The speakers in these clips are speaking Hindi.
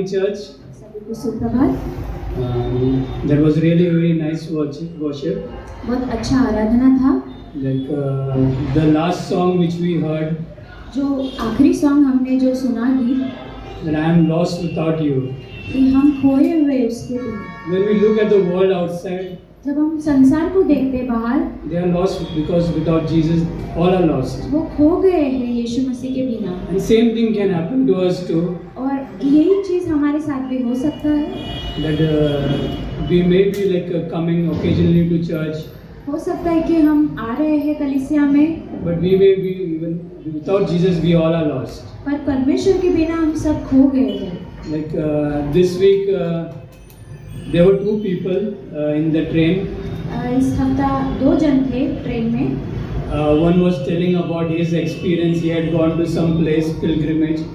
Church. सभी को सुप्रभात। That was really very nice worship. बहुत अच्छा आराधना था। Like the last song which we heard, जो आखिरी सॉन्ग हमने जो सुना गीत, that I am lost without you. कि हम खोए हुए उसके बिना। When we look at the world outside, जब हम संसार को देखते बाहर, they are lost because without Jesus, all are lost. वो खो गए हैं यीशु मसीह के बिना। And same thing can happen to us too. और यही चीज़ हमारे साथ भी हो सकता है। That we may be like coming occasionally to church, हो सकता है कि हम आ रहे हैं कलीसिया में, but we may be even without Jesus, we all are lost. पर परमेश्वर के बिना हम सब खो गए हैं। Like this week, there were two people in the train. इस हफ्ता 2 जन थे ट्रेन में। One was telling about his experience. He had gone to some place pilgrimage.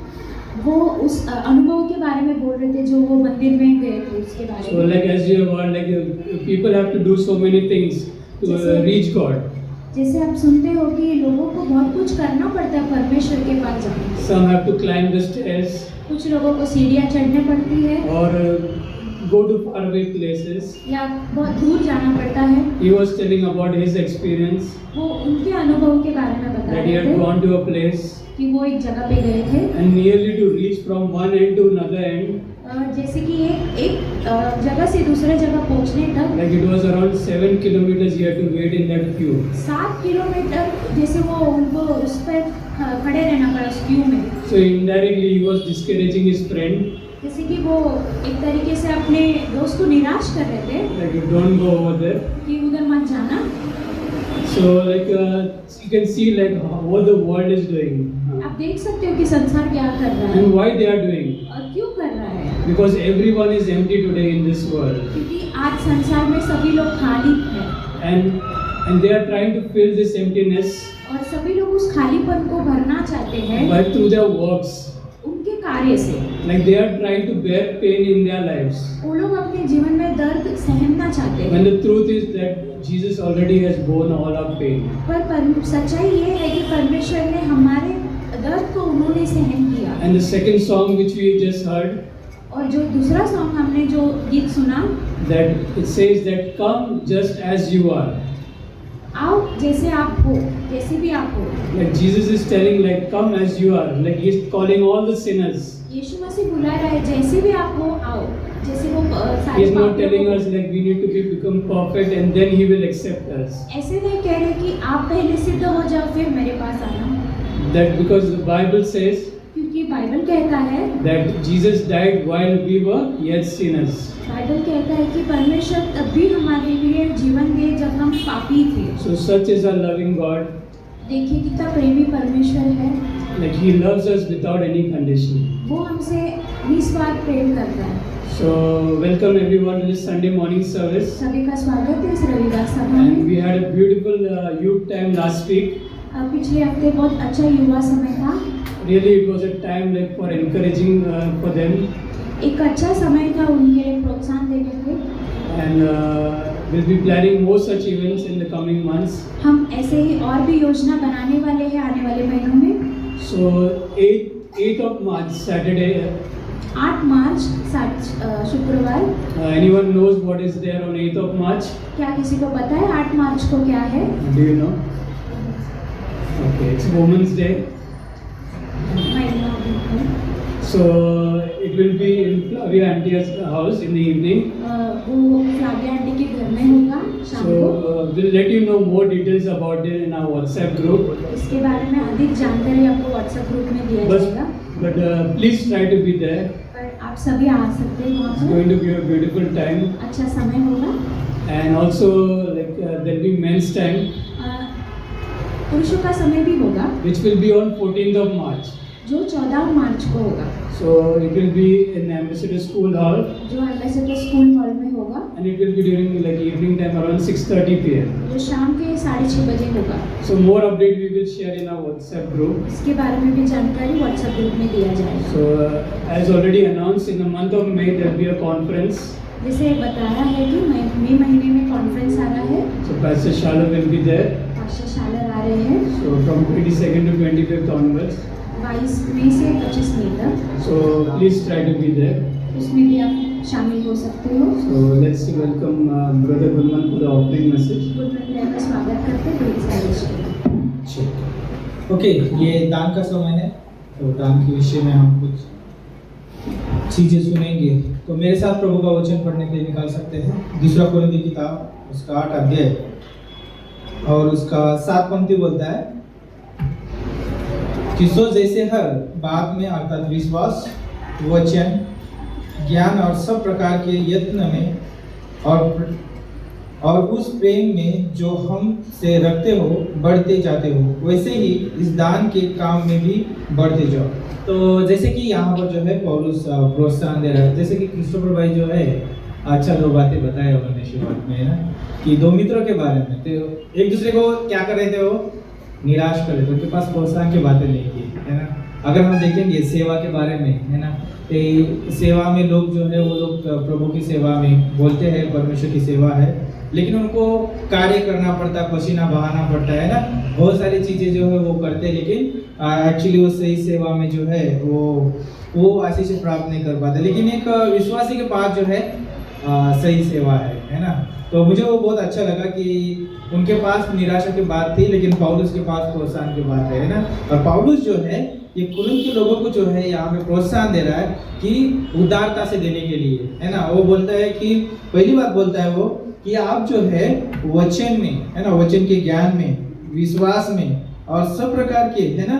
वो उस अनुभव के बारे में बोल रहे थे जो वो मंदिर में गए थे उसके बारे So में। like as you have heard, like people have to do so many things to reach God. जैसे आप सुनते हो कि लोगों को बहुत कुछ करना पड़ता है परमेश्वर के पास जाने के लिए। Some have to climb the stairs कुछ लोगों को सीढ़ियाँ चढ़ने पड़ती है or go to faraway places. या बहुत दूर जाना पड़ता है। He was telling about his experience वो उनके अनुभव के बारे में बता that he रहे had थे gone to a place कि वो एक जगह पे गए थे and nearly to reach from one end to another end. जैसे कि एक जगह से दूसरे जगह पहुंचने तक Like it was around 7 kilometers he had to wait in that queue. 7 kilometre जैसे वो उनको उस पर खड़े रहना पड़ा उस क्यू में। So indirectly he was discouraging his friend. जैसे कि वो एक तरीके से अपने दोस्त को निराश कर रहे थे Like you don't go over there. कि उधर मत जाना। So like you can see like what the world is doing आप देख सकते हो कि संसार क्या कर रहा है and why they are doing. और क्यों कर रहा है, Because everyone is empty today in this world क्योंकि आज संसार में सभी लोग खाली हैं and they are trying to fill this emptiness और सभी लोग उस खालीपन को भरना चाहते हैं by through their works. उनके कार्य से। Like they are trying to bear pain in their lives. वो लोग अपने जीवन में दर्द सहना चाहते When हैं, the truth is that Jesus already has borne all our pain. पर सच्चाई ये है कि परमेश्वर ने हमारे दर्द को उन्होंने सहन किया। And the second song which we just heard, और जो दूसरा सॉन्ग हमने जो गीत सुना, that it says that come just as you are. आओ जैसे आप हो, जैसे भी आप हो। Like Jesus is telling like come as you are. Like he's calling all the sinners. यीशु मसीह बुला रहा है जैसे भी आप हो आओ, जैसे वो सारे He's not पापियों telling को- us like we need to become perfect and then he will accept us. ऐसे नहीं कह रहे कि आप पहले सिद्ध हो जाओ फिर मेरे पास आना, That because the Bible says क्योंकि बाइबल कहता है, that Jesus died while we were yet sinners. Bible कहता है कि परमेश्वर तब भी हमारे लिए जीवन दिए जब हम पापी थे। So such is our loving God. देखिए कितना प्रेमी परमेश्वर है, Like he loves us without any condition. वो हमसे निस्वार्थ प्रेम करता है। So welcome everyone to this Sunday morning service. सभी का स्वागत है इस रविवार सभा And में। we had a beautiful youth time last week. पिछले हफ्ते बहुत अच्छा युवा समय था, Really it was a time like for encouraging for them. एक अच्छा समय था उनके लिए प्रोत्साहन देने के। And we'll be planning more such events in the coming months. हम ऐसे ही और भी योजना बनाने वाले हैं आने वाले महीनों में। So 8th of March, Saturday. 8 मार्च शुक्रवार। Anyone knows what is there on 8th of March? क्या किसी को पता है 8 मार्च को क्या है? Do you know? Okay, it's Women's Day. So it will be in Flavia Auntie's house in the evening. वो फ्लाविया आंटी के घर में होगा शाम So को। we'll let you know more details about it in our WhatsApp group. इसके बारे में अधिक जानकारी आपको व्हाट्सएप ग्रुप में दिया जाएगा, But please try to be there. पर आप सभी आ सकते हैं वहाँ It's पर। going to be a beautiful time. अच्छा समय होगा। And also like there'll be men's time, पुरुषों का समय भी होगा which will be on 14th of March. जो 14 मार्च को होगा, So it will be in Ambassador School Hall, जो एम्बेसडर स्कूल हॉल में होगा, and it will be during like evening time around 6:30 p.m. जो शाम के 6:30 बजे होगा। So more update we will share in our WhatsApp group. इसके बारे में भी जानकारी व्हाट्सएप ग्रुप में दिया जाएगा। So as already announced, in the month of May there will be a conference. जैसे बताया है कि मई महीने में कॉन्फ्रेंस आ रहा है, So Pastor Shalom will be there. Pastor Shalom आ रहे हैं। So from 22nd to 25th onwards. 22 मई से 25 मई तक। So please try to be there. उसमें भी आप शामिल हो सकते हो। So let's welcome Brother Gulman for the opening message. गुडमन भैया का स्वागत करते हैं बड़ी संदेश के लिए। ओके, ये दान का समय है, तो दान के विषय में हम कुछ चीज़ें सुनेंगे। तो मेरे साथ प्रभु का वचन पढ़ने के लिए निकाल सकते हैं। दूसरा कोरिन्थी किताब उसका 8 अध्याय और उसका 7 पंक्ति बोलता है कि सो जैसे हर बात में अर्थात विश्वास, वचन, ज्ञान और सब प्रकार के यत्न में और उस प्रेम में जो हम से रखते हो बढ़ते जाते हो, वैसे ही इस दान के काम में भी बढ़ते जाओ। तो जैसे कि यहाँ पर जो है पौलुस प्रोत्साहन दे रहा है, जैसे कि क्रिस्टोफर भाई जो है अच्छा 2 बातें बताया उन्होंने शुरुआत में, है ना, कि 2 मित्रों के बारे में। तो एक दूसरे को क्या कर रहे थे, वो निराश कर रहे थे, उनके पास प्रोत्साहन की बातें नहीं की, है ना। अगर हम देखेंगे सेवा के बारे में, है ना, तो सेवा में लोग जो है वो लोग प्रभु की सेवा में बोलते हैं परमेश्वर की सेवा है, लेकिन उनको कार्य करना पड़ता है, पसीना बहाना पड़ता है ना, बहुत सारी चीज़ें जो है वो करते हैं, लेकिन एक्चुअली वो सही सेवा में जो है वो आशीष प्राप्त नहीं कर पाते। लेकिन एक विश्वासी के पास जो है सही सेवा है ना। तो मुझे वो बहुत अच्छा लगा कि उनके पास निराशा की बात थी, लेकिन पौलुस के पास प्रोत्साहन की बात है ना। और पौलुस जो है ये कुरिन्थ के लोगों को जो है यहाँ पे प्रोत्साहन दे रहा है कि उदारता से देने के लिए, है ना। वो बोलता है कि पहली बात बोलता है वो कि आप जो है वचन में, है ना, वचन के ज्ञान में, विश्वास में और सब प्रकार के, है ना,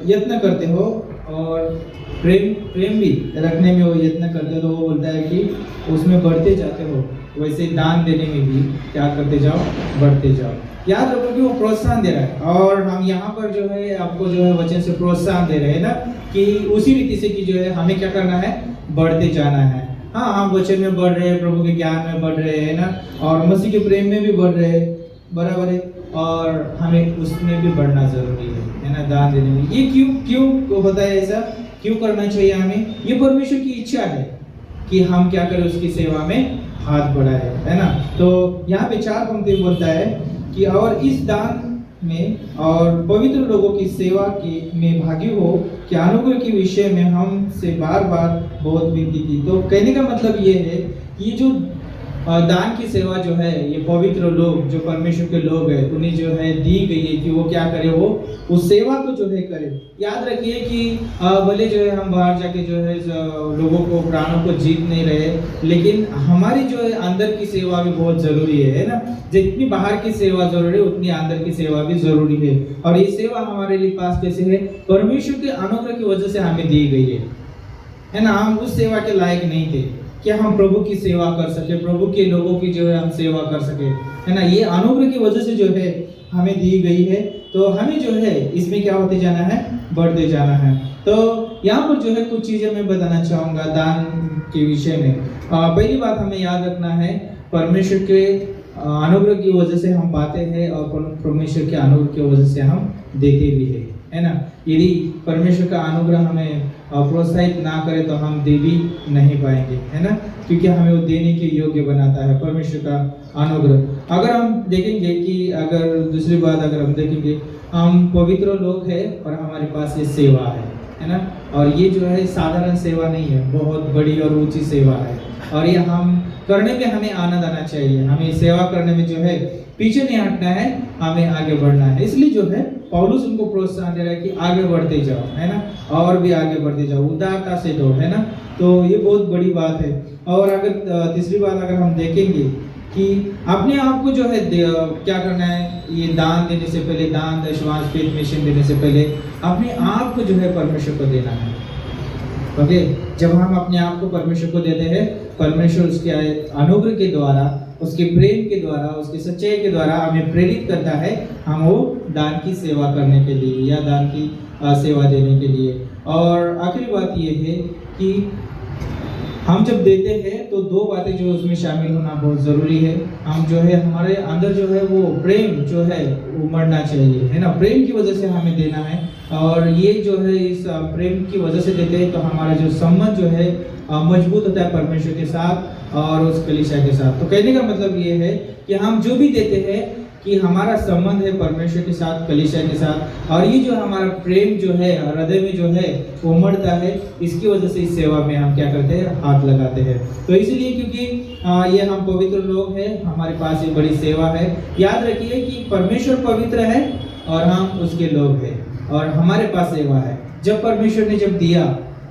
यत्न करते हो और प्रेम भी रखने में वो यत्न करते हो। तो वो बोलता है कि उसमें बढ़ते जाते हो, वैसे दान देने में भी क्या करते जाओ, बढ़ते जाओ। याद रखो कि वो प्रोत्साहन दे रहा है, और हम यहाँ पर जो है आपको जो है वचन से प्रोत्साहन दे रहे हैं ना, कि उसी रीति से कि जो है हमें क्या करना है, बढ़ते जाना है। हाँ, हम वचन में बढ़ रहे हैं, प्रभु के ज्ञान में बढ़ रहे हैं ना, और मसीह के प्रेम में भी बढ़ रहे हैं, बराबर है, और हमें उसमें भी बढ़ना जरूरी है ना, दान देने में। ये क्यों होता है ऐसा, क्यों करना चाहिए हमें? ये परमेश्वर की इच्छा है कि हम क्या करें, उसकी सेवा में हाथ बढ़ाए, है ना। तो यहाँ पे 4 पंक्ति बोलता है कि और इस दान में और पवित्र लोगों की सेवा में भागी हो कि अनुग्रह के विषय में हमसे बार बार बहुत विनती की। तो कहने का मतलब ये है कि जो दान की सेवा जो है, ये पवित्र लोग जो परमेश्वर के लोग हैं उन्हें जो है दी गई है कि वो क्या करे, वो उस सेवा को जो है करे। याद रखिए कि भले जो है हम बाहर जाके जो है लोगों को, प्राणों को जीत नहीं रहे, लेकिन हमारी जो है अंदर की सेवा भी बहुत जरूरी है ना। जितनी बाहर की सेवा जरूरी है उतनी अंदर की सेवा भी जरूरी है। और ये सेवा हमारे लिए पास कैसे है, परमेश्वर के अनुग्रह की वजह से हमें दी गई है ना। हम उस सेवा के लायक नहीं थे कि हम प्रभु की सेवा कर सके, प्रभु के लोगों की जो है हम सेवा कर सके, है ना। ये अनुग्रह की वजह से जो है हमें दी गई है। तो हमें जो है इसमें क्या होते जाना है, बढ़ते जाना है। तो यहाँ पर जो है कुछ चीजें मैं बताना चाहूँगा दान के विषय में। पहली बात हमें याद रखना है, परमेश्वर के अनुग्रह की वजह से हम पाते हैं और परमेश्वर के अनुग्रह की वजह से हम देते भी है ना। यदि परमेश्वर का अनुग्रह हमें प्रोत्साहित ना करे तो हम दे भी नहीं पाएंगे, है ना, क्योंकि हमें वो देने के योग्य बनाता है परमेश्वर का अनुग्रह। अगर हम देखेंगे कि अगर दूसरी बात अगर हम देखेंगे, हम पवित्र लोग हैं और हमारे पास ये सेवा है ना। और ये जो है साधारण सेवा नहीं है, बहुत बड़ी और ऊंची सेवा है, और ये हम करने में हमें आनंद आना चाहिए। हमें सेवा करने में जो है पीछे नहीं हटना है, हमें आगे बढ़ना है। इसलिए जो है पौलुस उनको प्रोत्साहन दे रहा है कि आगे बढ़ते जाओ, है ना, और भी आगे बढ़ते जाओ, उदारता से दो, है ना। तो ये बहुत बड़ी बात है। और अगर तीसरी बात अगर हम देखेंगे कि अपने आप को जो है क्या करना है, ये दान देने से पहले, दान दशवांश फेथ मिशन देने से पहले अपने आप को जो है परमेश्वर को देना है। ओके, जब हम अपने आप को परमेश्वर को देते हैं, परमेश्वर उसके अनुग्रह के द्वारा, उसके प्रेम के द्वारा, उसकी सच्चाई के द्वारा हमें प्रेरित करता है हम वो दान की सेवा करने के लिए या दान की सेवा देने के लिए। और आखिरी बात ये है कि हम जब देते हैं तो 2 बातें जो उसमें शामिल होना बहुत ज़रूरी है। हम जो है हमारे अंदर जो है वो प्रेम जो है उमड़ना चाहिए, है ना। प्रेम की वजह से हमें देना है, और ये जो है इस प्रेम की वजह से देते हैं तो हमारा जो संबंध जो है मजबूत होता है परमेश्वर के साथ और उस कलीसिया के साथ। तो कहने का मतलब ये है कि हम जो भी देते हैं कि हमारा संबंध है परमेश्वर के साथ, कलीसिया के साथ, और ये जो हमारा प्रेम जो है हृदय में जो है उमड़ता है, इसकी वजह से इस सेवा में हम क्या करते हैं, हाथ लगाते हैं। तो इसलिए क्योंकि ये हम पवित्र लोग हैं, हमारे पास ये बड़ी सेवा है। याद रखिए कि परमेश्वर पवित्र है और हम उसके लोग हैं और हमारे पास सेवा है। जब परमेश्वर ने जब दिया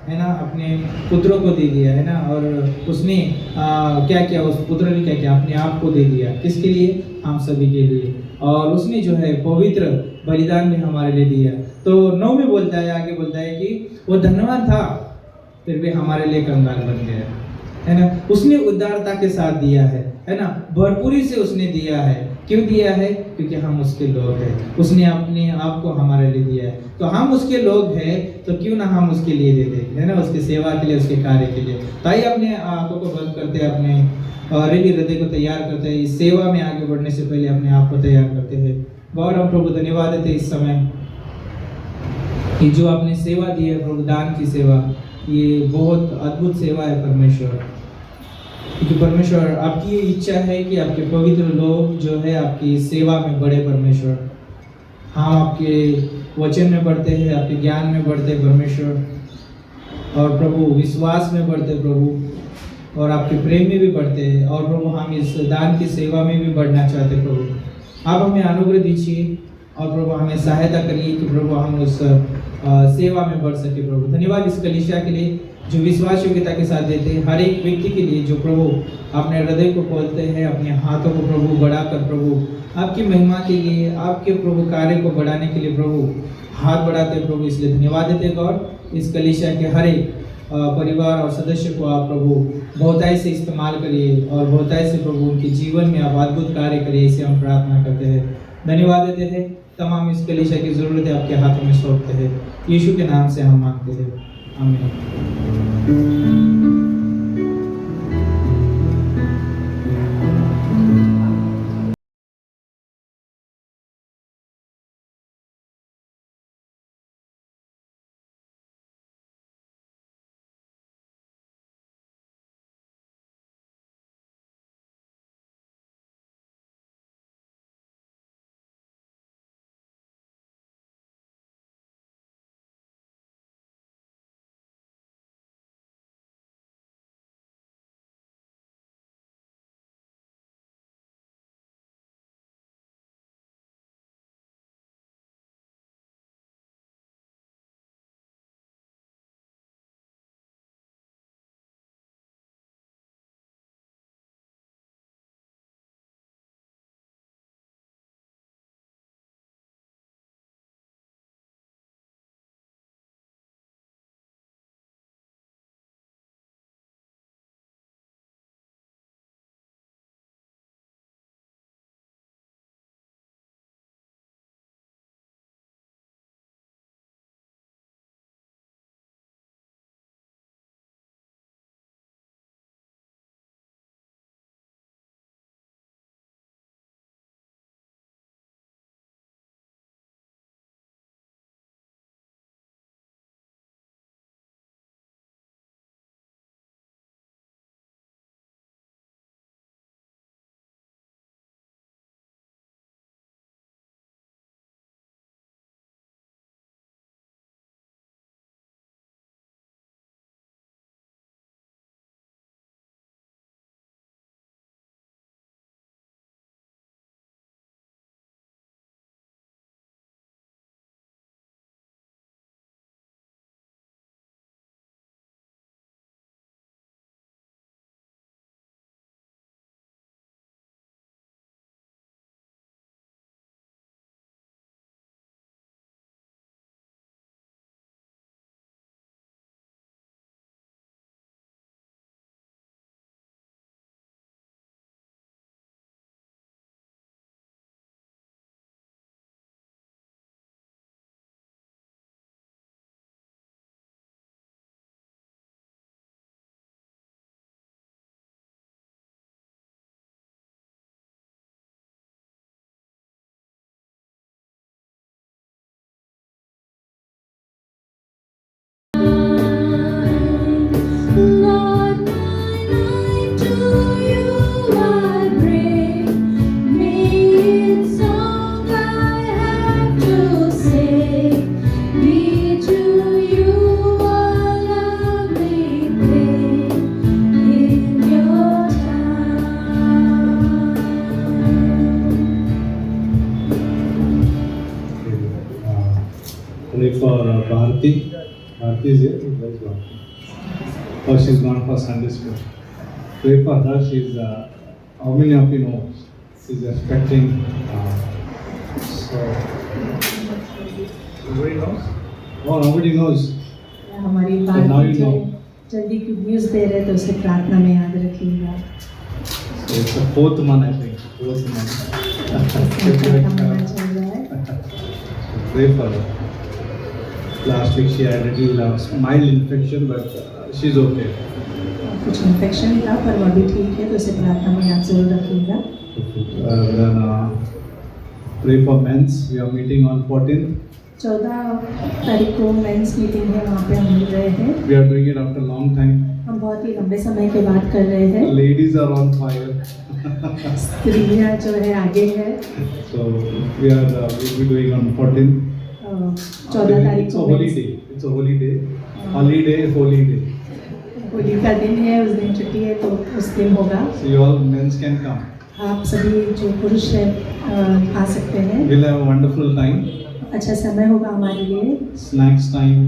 है ना, अपने पुत्रों को दे दिया है ना, और उसने क्या किया, उस पुत्र ने क्या किया, अपने आप को दे दिया। किसके लिए? हम सभी के लिए। और उसने जो है पवित्र बलिदान भी हमारे लिए दिया। तो 9 में बोलता है, आगे बोलता है कि वो धन्यवान था फिर भी हमारे लिए कंगाल बन गया, है ना। उसने उदारता के साथ दिया है ना, भरपूरी से उसने दिया है। क्यों दिया है? क्योंकि हम उसके लोग हैं। उसने अपने आप को हमारे लिए दिया है, तो हम उसके लोग हैं, तो क्यों ना हम उसके लिए दे दें, है ना, उसके सेवा के लिए, उसके कार्य के लिए। ताई अपने आंखों को बंद करते हैं, अपने रेडी हृदय को तैयार करते हैं। इस सेवा में आगे बढ़ने से पहले अपने आप को तैयार करते हैं। गॉड, हम प्रभु धन्यवाद देते इस समय कि जो आपने सेवा दी है प्रभु, दान की सेवा, ये बहुत अद्भुत सेवा है परमेश्वर। क्योंकि परमेश्वर आपकी ये इच्छा है कि आपके पवित्र लोग जो है आपकी सेवा में बढ़े परमेश्वर। हम आपके वचन में बढ़ते हैं, आपके ज्ञान में बढ़ते हैं परमेश्वर, और प्रभु विश्वास में बढ़ते प्रभु, और आपके प्रेम में भी बढ़ते हैं। और प्रभु हम इस दान की सेवा में भी बढ़ना चाहते प्रभु। आप हमें अनुग्रह दीजिए और प्रभु हमें सहायता करिए कि प्रभु हम उस सेवा में बढ़ सके प्रभु। धन्यवाद इस कलीसिया के लिए जो विश्वास योग्यता के साथ देते हैं, हर एक व्यक्ति के लिए जो प्रभु अपने हृदय को खोलते हैं, अपने हाथों को प्रभु बढ़ाकर प्रभु आपकी महिमा के लिए, आपके प्रभु कार्य को बढ़ाने के लिए प्रभु हाथ बढ़ाते हैं प्रभु। इसलिए धन्यवाद देते हैं गॉड। इस कलीसिया के हर एक परिवार और सदस्य को आप प्रभु बहुताई से इस्तेमाल करिए और बहुताई से प्रभु उनके जीवन में आप अद्भुत कार्य करिए, इसे हम प्रार्थना करते हैं। धन्यवाद देते हैं। तमाम इस कलीसिया की जरूरत है आपके हाथों में सौंपते हैं। यीशु के नाम से हम मांगते हैं, आमीन। Bharti is here. Where is Bharti? Oh, she's gone for Sunday school. Pray for her. She's, how many of you know? She's expecting. So, nobody knows? Oh, nobody knows. हमारी now बात you जो know. जल्दी गुड न्यूज़ दे रहे तो उसे प्रार्थना में याद रखिएगा। So it's the fourth month, I think. Fourth month. प्रार्थना महीना चल रहा है। So pray for her. Last week she had a little mild infection, but she's okay. कुछ इन्फेक्शन था पर वो अभी ठीक है तो उसे प्रार्थना में याद जरूर रखिएगा। Then pray for men's. We are meeting on 14th. 14 तारीख को मेंस मीटिंग है, वहाँ पे हम मिल रहे हैं। We are doing it after a long time. हम बहुत ही लंबे समय के बाद कर रहे हैं। Ladies are on fire. स्त्रियाँ जो है आगे है। So we'll be doing on 14th. 14 तारीख It's a को holy day. It's a holy day. Holiday, holy day. Holi का दिन है, उस दिन छुट्टी है तो उस दिन होगा। So you all men's can come. आप सभी जो पुरुष हैं आ सकते हैं। We'll have a wonderful time. अच्छा समय होगा हमारे लिए। Snacks time,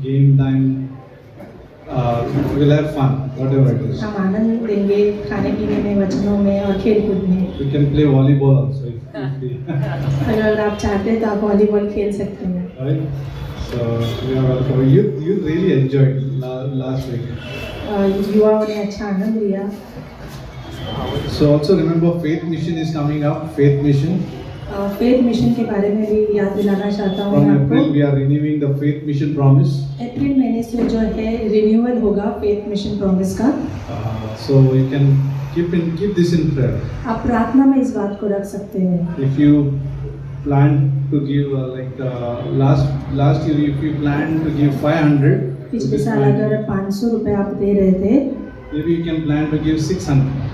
game time. We'll have fun, whatever it is. हम आनंद लेंगे खाने पीने में, वचनों में और खेल कूद में। We can play volleyball also if we. अगर आप चाहते हैं तो आप वॉलीबॉल खेल सकते हैं। Right? So you are welcome. You really enjoyed last week. युवाओं ने अच्छा आनंद लिया। So also remember Faith Mission is coming up. Faith Mission. Faith mission के बारे में भी याद दिलाना चाहता हूँ From मैं आपको। April we are renewing the Faith Mission promise. अप्रैल महीने से जो है रिन्यूअल होगा फेथ मिशन प्रॉमिस का। So you can keep this in prayer. आप प्रार्थना में इस बात को रख सकते हैं। If you plan to give last year if you plan to give 500. पिछले साल अगर 500 रुपए आप दे रहे थे, Maybe you can plan to give 600.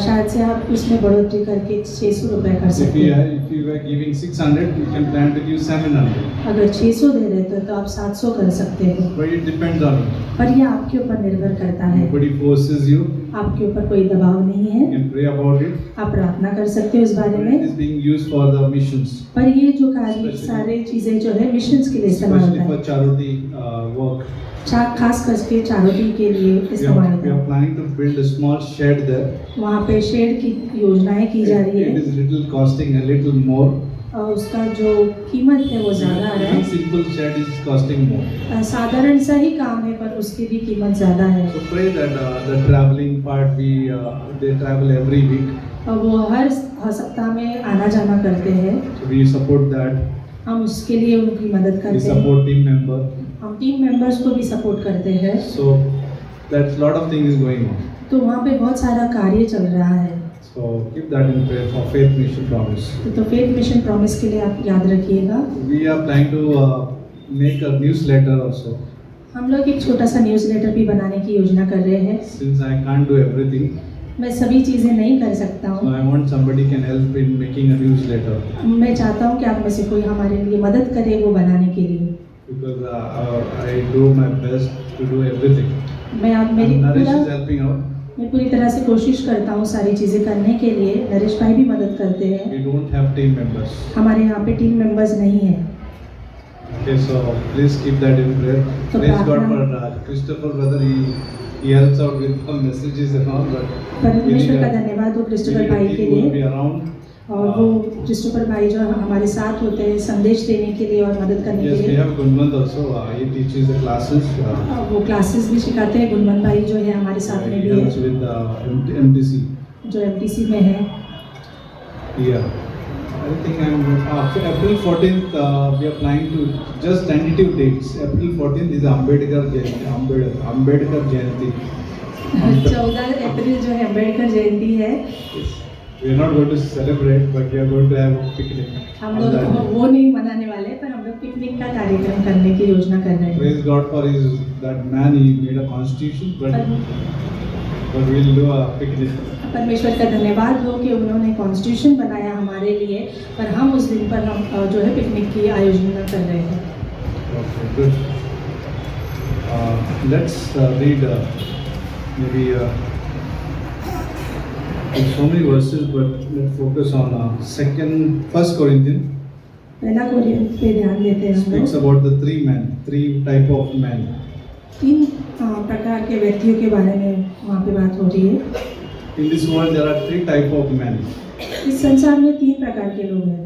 शायद से आप उसमें बढ़ोतरी करके 600 रुपए कर सकते हैं। If you were giving 600, you can plan to give 700. अगर 600 दे रहे थे तो आप 700 कर सकते हैं। But it depends on you. पर ये आपके ऊपर निर्भर करता है। Nobody forces you. आपके ऊपर कोई दबाव नहीं है। You can pray about it. आप प्रार्थना कर सकते हो इस बारे But में। it is being used for the missions, पर ये जो कार्य सारे चीजें जो है मिशंस के लिए इस्तेमाल especially होता for charity work. है। खास करके चैरिटी के लिए इस्तेमाल We होता are है। planning to build a small shed there. वहाँ पे शेड की योजनाएं की जा रही It है is little costing a little more. और उसका जो कीमत है वो ज़्यादा आ रहा Even है। simple shed is costing more. साधारण सा ही काम है पर उसकी भी कीमत ज़्यादा है। So pray that the traveling part they travel every week. और वो हर सप्ताह में आना जाना करते हैं। So we support that. हम उसके लिए उनकी मदद We करते हैं। support team member. हम टीम मेंबर्स को भी सपोर्ट करते हैं। So that's lot of things going on. तो वहाँ पे बहुत सारा कार्य चल रहा है। So keep that in prayer for Faith Mission Promise. तो फेथ मिशन प्रॉमिस के लिए आप याद रखिएगा। We are planning to make a newsletter also. हम लोग एक छोटा सा न्यूज़लेटर भी बनाने की योजना कर रहे हैं। Since I can't do everything, मैं सभी चीज़ें नहीं कर सकता so हूँ। I want somebody can help in making a newsletter मैं चाहता हूँ कि आप में से कोई हमारे लिए मदद करे वो बनाने के लिए। because I do my best to do everything. मैं आप And Naresh is helping out. मैं पूरी तरह से कोशिश करता हूँ सारी चीज़ें करने के लिए। नरेश भाई भी मदद करते हैं। We don't have team members. हमारे यहाँ पे टीम मेंबर्स नहीं है। Okay, so please keep that in prayer. So Praise God प्रार्थना- for Christopher brother. He helps out with some messages and all, but परमेश्वर का धन्यवाद हो क्रिस्टोफर भाई के he will be लिए। around. और वो क्रिस्टोफर भाई जो हमारे साथ होते हैं संदेश देने के लिए और मदद करने Yes, के we लिए। have Gunwant also. He teaches the classes. वो क्लासेस भी सिखाते हैं। गुणवंत भाई जो है हमारे साथ में He भी helps है, with MTC. जो एमटीसी में है। Yeah. I think April 14th we are planning to just tentative dates. April 14th is Ambedkar Jayanti. Ambedkar Jayanti. 14 अप्रैल जो है अम्बेडकर जयंती है। We are not going to celebrate, but we are going to have a picnic. हम on लोग that day. वो नहीं मनाने वाले पर हम लोग पिकनिक का कार्यक्रम करने की योजना कर रहे हैं। Praise God for that man. He made a constitution, but we'll do a picnic. परमेश्वर का धन्यवाद हो कि उन्होंने कॉन्स्टिट्यूशन बनाया हमारे लिए, पर हम उस दिन पर हम जो है पिकनिक की आयोजना कर रहे हैं। Okay, good. Let's read maybe so many verses, but let's focus on First Corinthians पहला कोरिन्थ पे ध्यान देते हैं हम speaks लोग। about the three type of men. तीन प्रकार के व्यक्तियों के बारे में वहाँ पे बात हो रही है। In this world there are three type of men. इस संसार में तीन प्रकार के लोग हैं।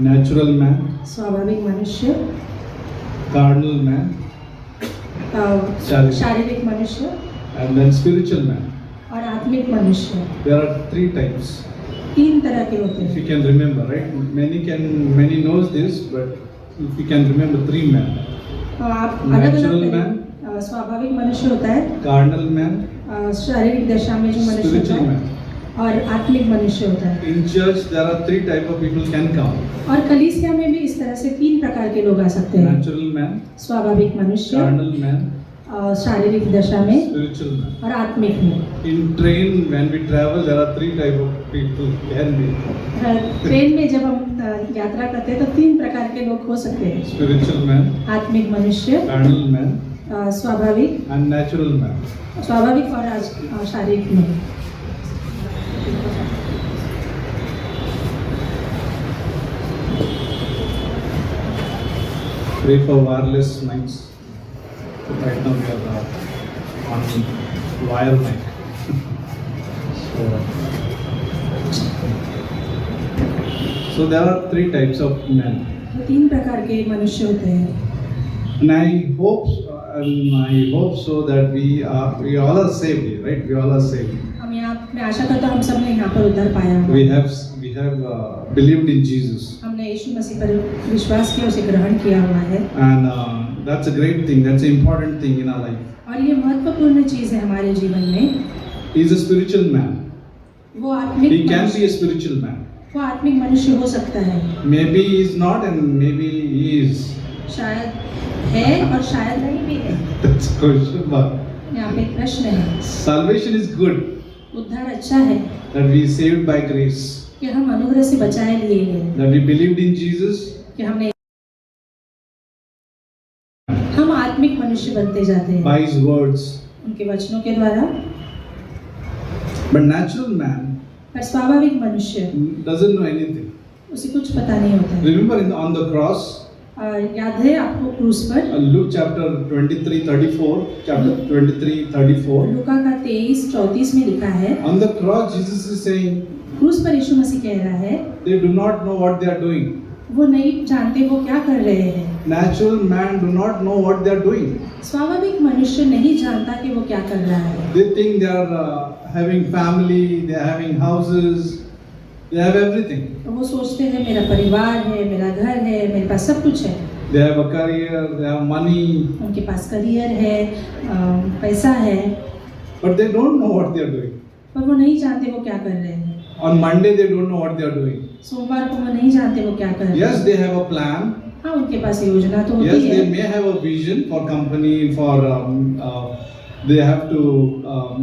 Natural man, स्वाभाविक मनुष्य, carnal man, शारीरिक मनुष्य and then spiritual man. और आत्मिक मनुष्य। There are three types. तीन तरह के होते If हैं। you can remember, right? Many knows this, but if you can remember three men. आप Natural अलग man, अलग स्वाभाविक मनुष्य होता है, carnal man, शारीरिक दशा में जो मनुष्य होता spiritual है, man. और आत्मिक मनुष्य होता है। In church there are three type of people can come. और कलीसिया में भी इस तरह से तीन प्रकार के लोग आ सकते हैं। Natural man, स्वाभाविक मनुष्य, carnal man, शारीरिक दशा में spiritual man. और आत्मिक में। In train when we travel there are three type of people can be. Train में जब हम यात्रा करते हैं तो तीन प्रकार के लोग हो सकते हैं। Spiritual man, आत्मिक मनुष्य, carnal man, स्वाभाविक and natural man. स्वाभाविक और शारीरिक में। Pray for wireless mics. Right now we are on wire mic. So there are three types of men. तीन प्रकार के मनुष्य होते हैं। And I hope so that we all are saved, right? We all are saved. मैं आशा करता हूँ हम सब ने यहाँ पर उद्धार पाया होगा। We have believed in Jesus, हमने यीशु मसीह पर विश्वास किया, उसे ग्रहण किया हुआ है। and that's a great thing. That's an important thing in our life. और ये महत्वपूर्ण चीज़ है हमारे जीवन में। He is a spiritual man. वो आत्मिक He can मनुष्य- be a spiritual man. वो आत्मिक मनुष्य हो सकता है। Maybe he is not, and maybe he is. शायद है और शायद नहीं भी है। That's a question mark. यहाँ पे एक प्रश्न है। Salvation is good, उद्धार अच्छा है that we are saved by grace, कि हम अनुग्रह से बचाए लिए हैं, that we believed in Jesus, कि हमने हम आत्मिक मनुष्य बनते जाते हैं by his words. उनके वचनों के द्वारा। But natural man पर स्वाभाविक मनुष्य doesn't know anything. उसे कुछ पता नहीं होता है। Remember on the cross, याद है आपको क्रूस पर Luke chapter 23:34, chapter 23:34. लूका का 23-34 में लिखा है, On the cross, Jesus is saying, क्रूस पर यीशु मसीह कह रहा है, they do not know what they are doing. वो नहीं जानते वो क्या कर रहे हैं। Natural man do not know what they are doing. स्वाभाविक मनुष्य नहीं जानता कि वो क्या कर रहा है। They think they are having family, they are having houses, they have everything. तो वो सोचते हैं मेरा परिवार है, मेरा घर है, मेरे पास सब कुछ है। They have a career, they have money, उनके पास करियर है, पैसा है, but they don't know what they are doing. पर वो नहीं जानते वो क्या कर रहे हैं। On Monday, they don't know what they are doing. सोमवार को वो नहीं जानते वो क्या कर रहे हैं। Yes, they have a plan. हाँ, उनके पास योजना तो होती Yes, है। they may have a vision for company, for they have to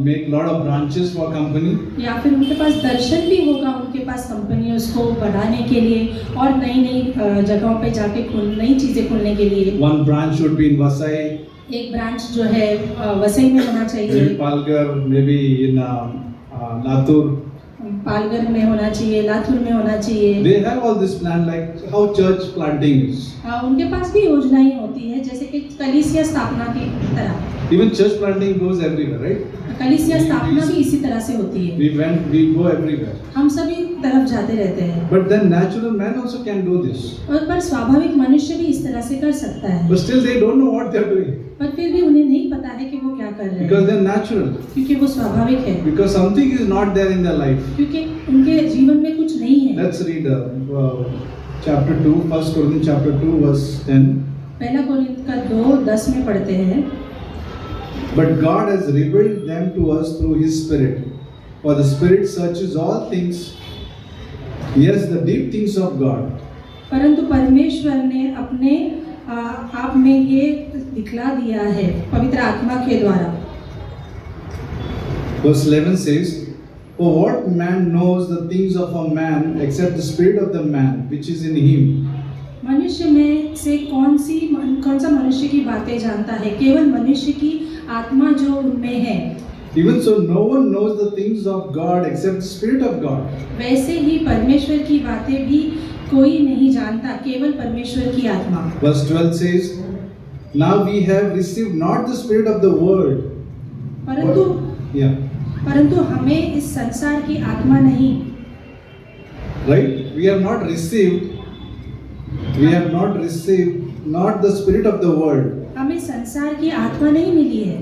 make lot of branches for company. या फिर उनके पास दर्शन भी होगा, उनके पास कंपनी उसको बढ़ाने के लिए और नई नई जगहों पे जाके नई चीजें खोलने के लिए। One branch should be in Vasai, एक ब्रांच जो है वसई में होना maybe चाहिए, Palghar, maybe in Latur. Palghar में होना चाहिए, लातूर में होना चाहिए। They have all this plan like how church planting is. उनके पास भी योजनाएं होती है जैसे कि कलीसिया स्थापना की तरह। Even church planting goes everywhere, right? कलीसिया स्थापना भी इसी तरह से होती है। We go everywhere. हम सभी तरफ जाते रहते हैं। But then natural man also can do this. और पर स्वाभाविक मनुष्य भी इस तरह से कर सकता है। But still they don't know what they are doing. पर फिर भी उन्हें नहीं पता है कि वो क्या कर रहे Because हैं, they are natural. क्योंकि वो स्वाभाविक है, Because something is not there in their life. क्योंकि उनके जीवन में कुछ नहीं है। Let's read chapter 2, 1 Corinthians chapter 2 verse 10. पहला कोरिन्थ का 2:10 में पढ़ते हैं, But God has revealed them to us through His Spirit. For the Spirit searches all things, yes, the deep things of God. परंतु परमेश्वर ने अपने आप में ये दिखला दिया है पवित्र आत्मा के द्वारा। Verse 11 says, For what man knows the things of a man except the spirit of the man which is in him? मनुष्य में से कौन सा मनुष्य की बातें जानता है, केवल मनुष्य की आत्मा जो उनमें है। Even so, no one knows the things of God except the Spirit of God. वैसे ही परमेश्वर की बातें भी कोई नहीं जानता, केवल परमेश्वर की आत्मा। Verse 12 says, now we have received not the spirit of the world. Yeah. परंतु हमें इस संसार की आत्मा नहीं, Right? We have not received not the spirit of the world, हमें संसार की आत्मा नहीं मिली है,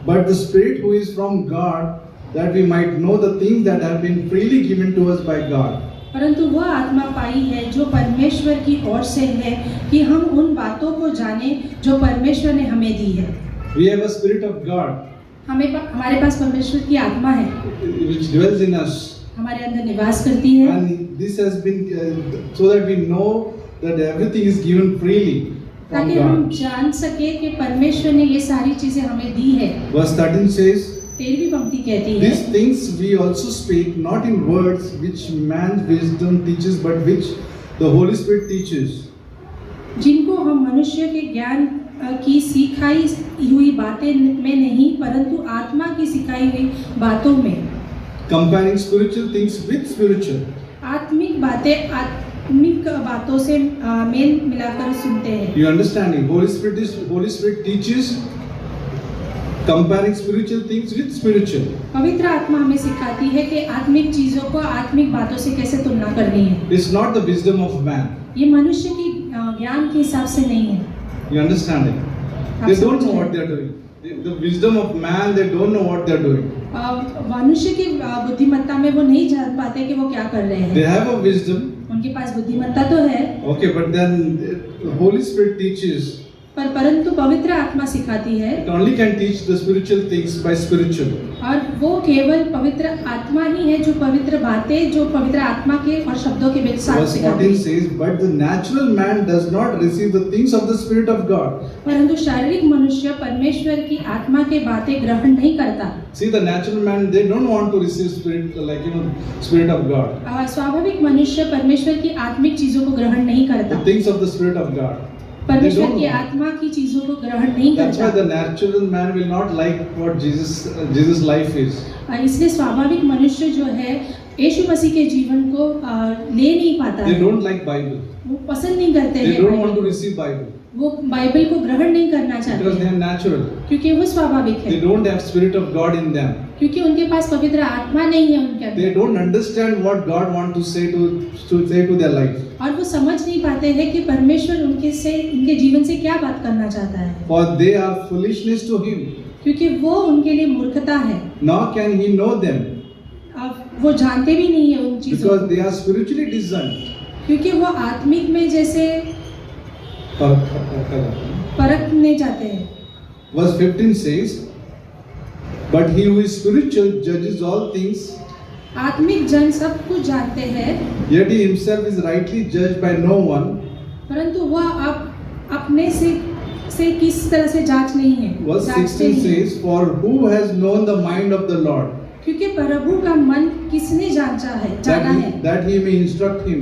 but the spirit who is from God, that we might know the things that have been freely given to us by God. परंतु वह आत्मा पाई है जो परमेश्वर की ओर से है, कि हम उन बातों को जाने जो परमेश्वर ने हमें दी है। We have a spirit of God हमारे पास परमेश्वर की आत्मा है, which dwells in us, हमारे अंदर निवास करती है, and this has been so that we know that everything is given freely from ताकि हम God. जान सके कि परमेश्वर ने ये सारी चीजें हमें दी है। Verse 13 says, 13वीं पंक्ति कहती है, these things we also speak not in words which man's wisdom teaches, but which the Holy Spirit teaches. जिनको हम मनुष्य के ज्ञान की सिखाई हुई बातें में नहीं, परंतु आत्मा की सिखाई हुई बातों में, Comparing spiritual things with spiritual. आत्मिक बातों से मेल मिलाकर सुनते हैं। You understanding? Holy Spirit teaches comparing spiritual things with spiritual. पवित्र आत्मा हमें सिखाती है कि आत्मिक चीजों को आत्मिक बातों से कैसे तुलना करनी है। It's not the wisdom of man. ये मनुष्य की ज्ञान के हिसाब से नहीं है। You understanding? They don't know what they are doing. The wisdom of man, they don't know what they are doing. मनुष्य की बुद्धिमत्ता में वो नहीं जान पाते कि वो क्या कर रहे They हैं। have a wisdom, उनके पास बुद्धिमत्ता तो है, okay, but then the Holy Spirit teaches. परंतु पवित्र आत्मा सिखाती है, It only can teach the spiritual things by spiritual. और वो केवल पवित्र आत्मा ही है जो पवित्र बातें जो पवित्र आत्मा के और शब्दों के साथ Verse सिखाती 14 है। says, but the natural man does not receive the things of the Spirit of God. परंतु शारीरिक मनुष्य परमेश्वर की आत्मा के बातें ग्रहण नहीं करता। See, the natural man, they don't want to receive spirit, Spirit of God. स्वाभाविक मनुष्य परमेश्वर की आत्मिक चीजों को ग्रहण नहीं करता, The things of the Spirit of God. परमेश्वर की आत्मा की चीजों को ग्रहण नहीं That's why करता। the natural man will not like what Jesus' life is. इसलिए स्वाभाविक मनुष्य जो है यीशु मसीह के जीवन को ले नहीं पाता They है, don't like Bible. वो पसंद नहीं करते They हैं don't want to Bible, receive Bible वो बाइबल को ग्रहण नहीं करना चाहते because they हैं, are natural. क्योंकि वो स्वाभाविक है, They don't have Spirit of God in them. क्योंकि उनके पास पवित्र आत्मा नहीं है उनके They अंदर, don't understand what God wants to say to their life. और वो समझ नहीं पाते हैं कि परमेश्वर उनके जीवन से क्या बात करना चाहता है, For they are foolishness to Him. क्योंकि वो उनके लिए मूर्खता है। Nor can He know them अब वो जानते भी नहीं है उन चीजों because को, they are spiritually discerned. क्योंकि वो आत्मिक में जैसे परखने जाते हैं। Verse 15 says, but he who is spiritual judges all things, आत्मिक जन सब कुछ जानते हैं, yet he himself is rightly judged by no one. परंतु वह अपने से किस तरह से जांच नहीं है। Verse जांचते 16 नहीं हैं। says, for who has known the mind of the Lord, क्योंकि प्रभु का मन किसने जाना है, that he may instruct him.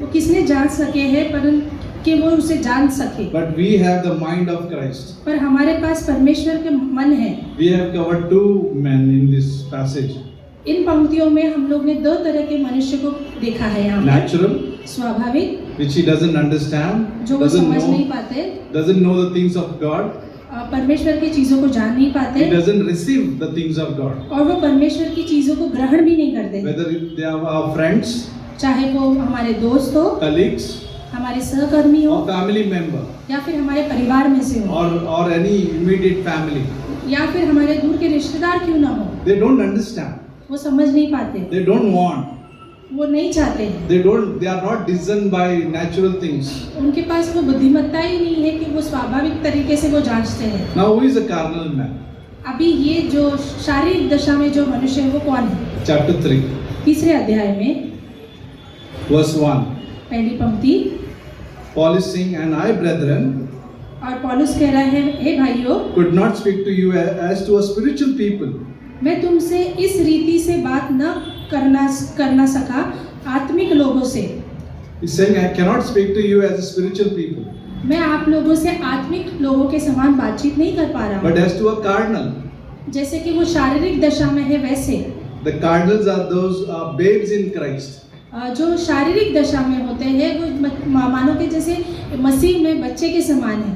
वो किसने जान सके है, परंतु कि वो उसे जान सके। But we have the mind of Christ. पर हमारे पास परमेश्वर के मन है। We have covered two men in this passage. इन पंक्तियों में हम लोग ने दो तरह के मनुष्य को देखा है यहाँ पर। Natural, स्वाभाविक, which he doesn't understand, जो वो समझ नहीं पाते, doesn't know the things of God. परमेश्वर की चीजों को जान नहीं पाते, He doesn't receive the things of God. और वो परमेश्वर की चीजों को ग्रहण भी नहीं करते, Whether they are our friends, चाहे वो हमारे दोस्त हो, colleagues, हमारे सहकर्मी हो, or family member, या फिर हमारे परिवार में से हो, or any immediate family. या फिर हमारे दूर के रिश्तेदार क्यों ना हो, They don't understand. वो समझ नहीं पाते, They don't want. वो नहीं चाहते हैं, They are not discerned by natural things. उनके पास वो बुद्धिमत्ता ही नहीं है कि वो स्वाभाविक तरीके से वो जांचते हैं। Now who is a carnal man? अभी ये जो शारीरिक दशा में जो मनुष्य है वो कौन है? Chapter 3, तीसरे अध्याय में verse 1. पहली पंक्ति, Paul is saying, and I, brethren, और पौलुस कह रहा है, हे भाइयों, could not speak to you as to a spiritual people, मैं तुमसे इस रीति से बात न करना सका आत्मिक लोगों से। He's saying, I cannot speak to you as a spiritual people, मैं आप लोगों से आत्मिक लोगों के समान बातचीत नहीं कर पा रहा but हूँ, as to a carnal. जैसे कि वो शारीरिक दशा में है वैसे। The cardinals are those babes in Christ. जो शारीरिक दशा में होते हैं वो मानो के जैसे मसीह में बच्चे के समान है।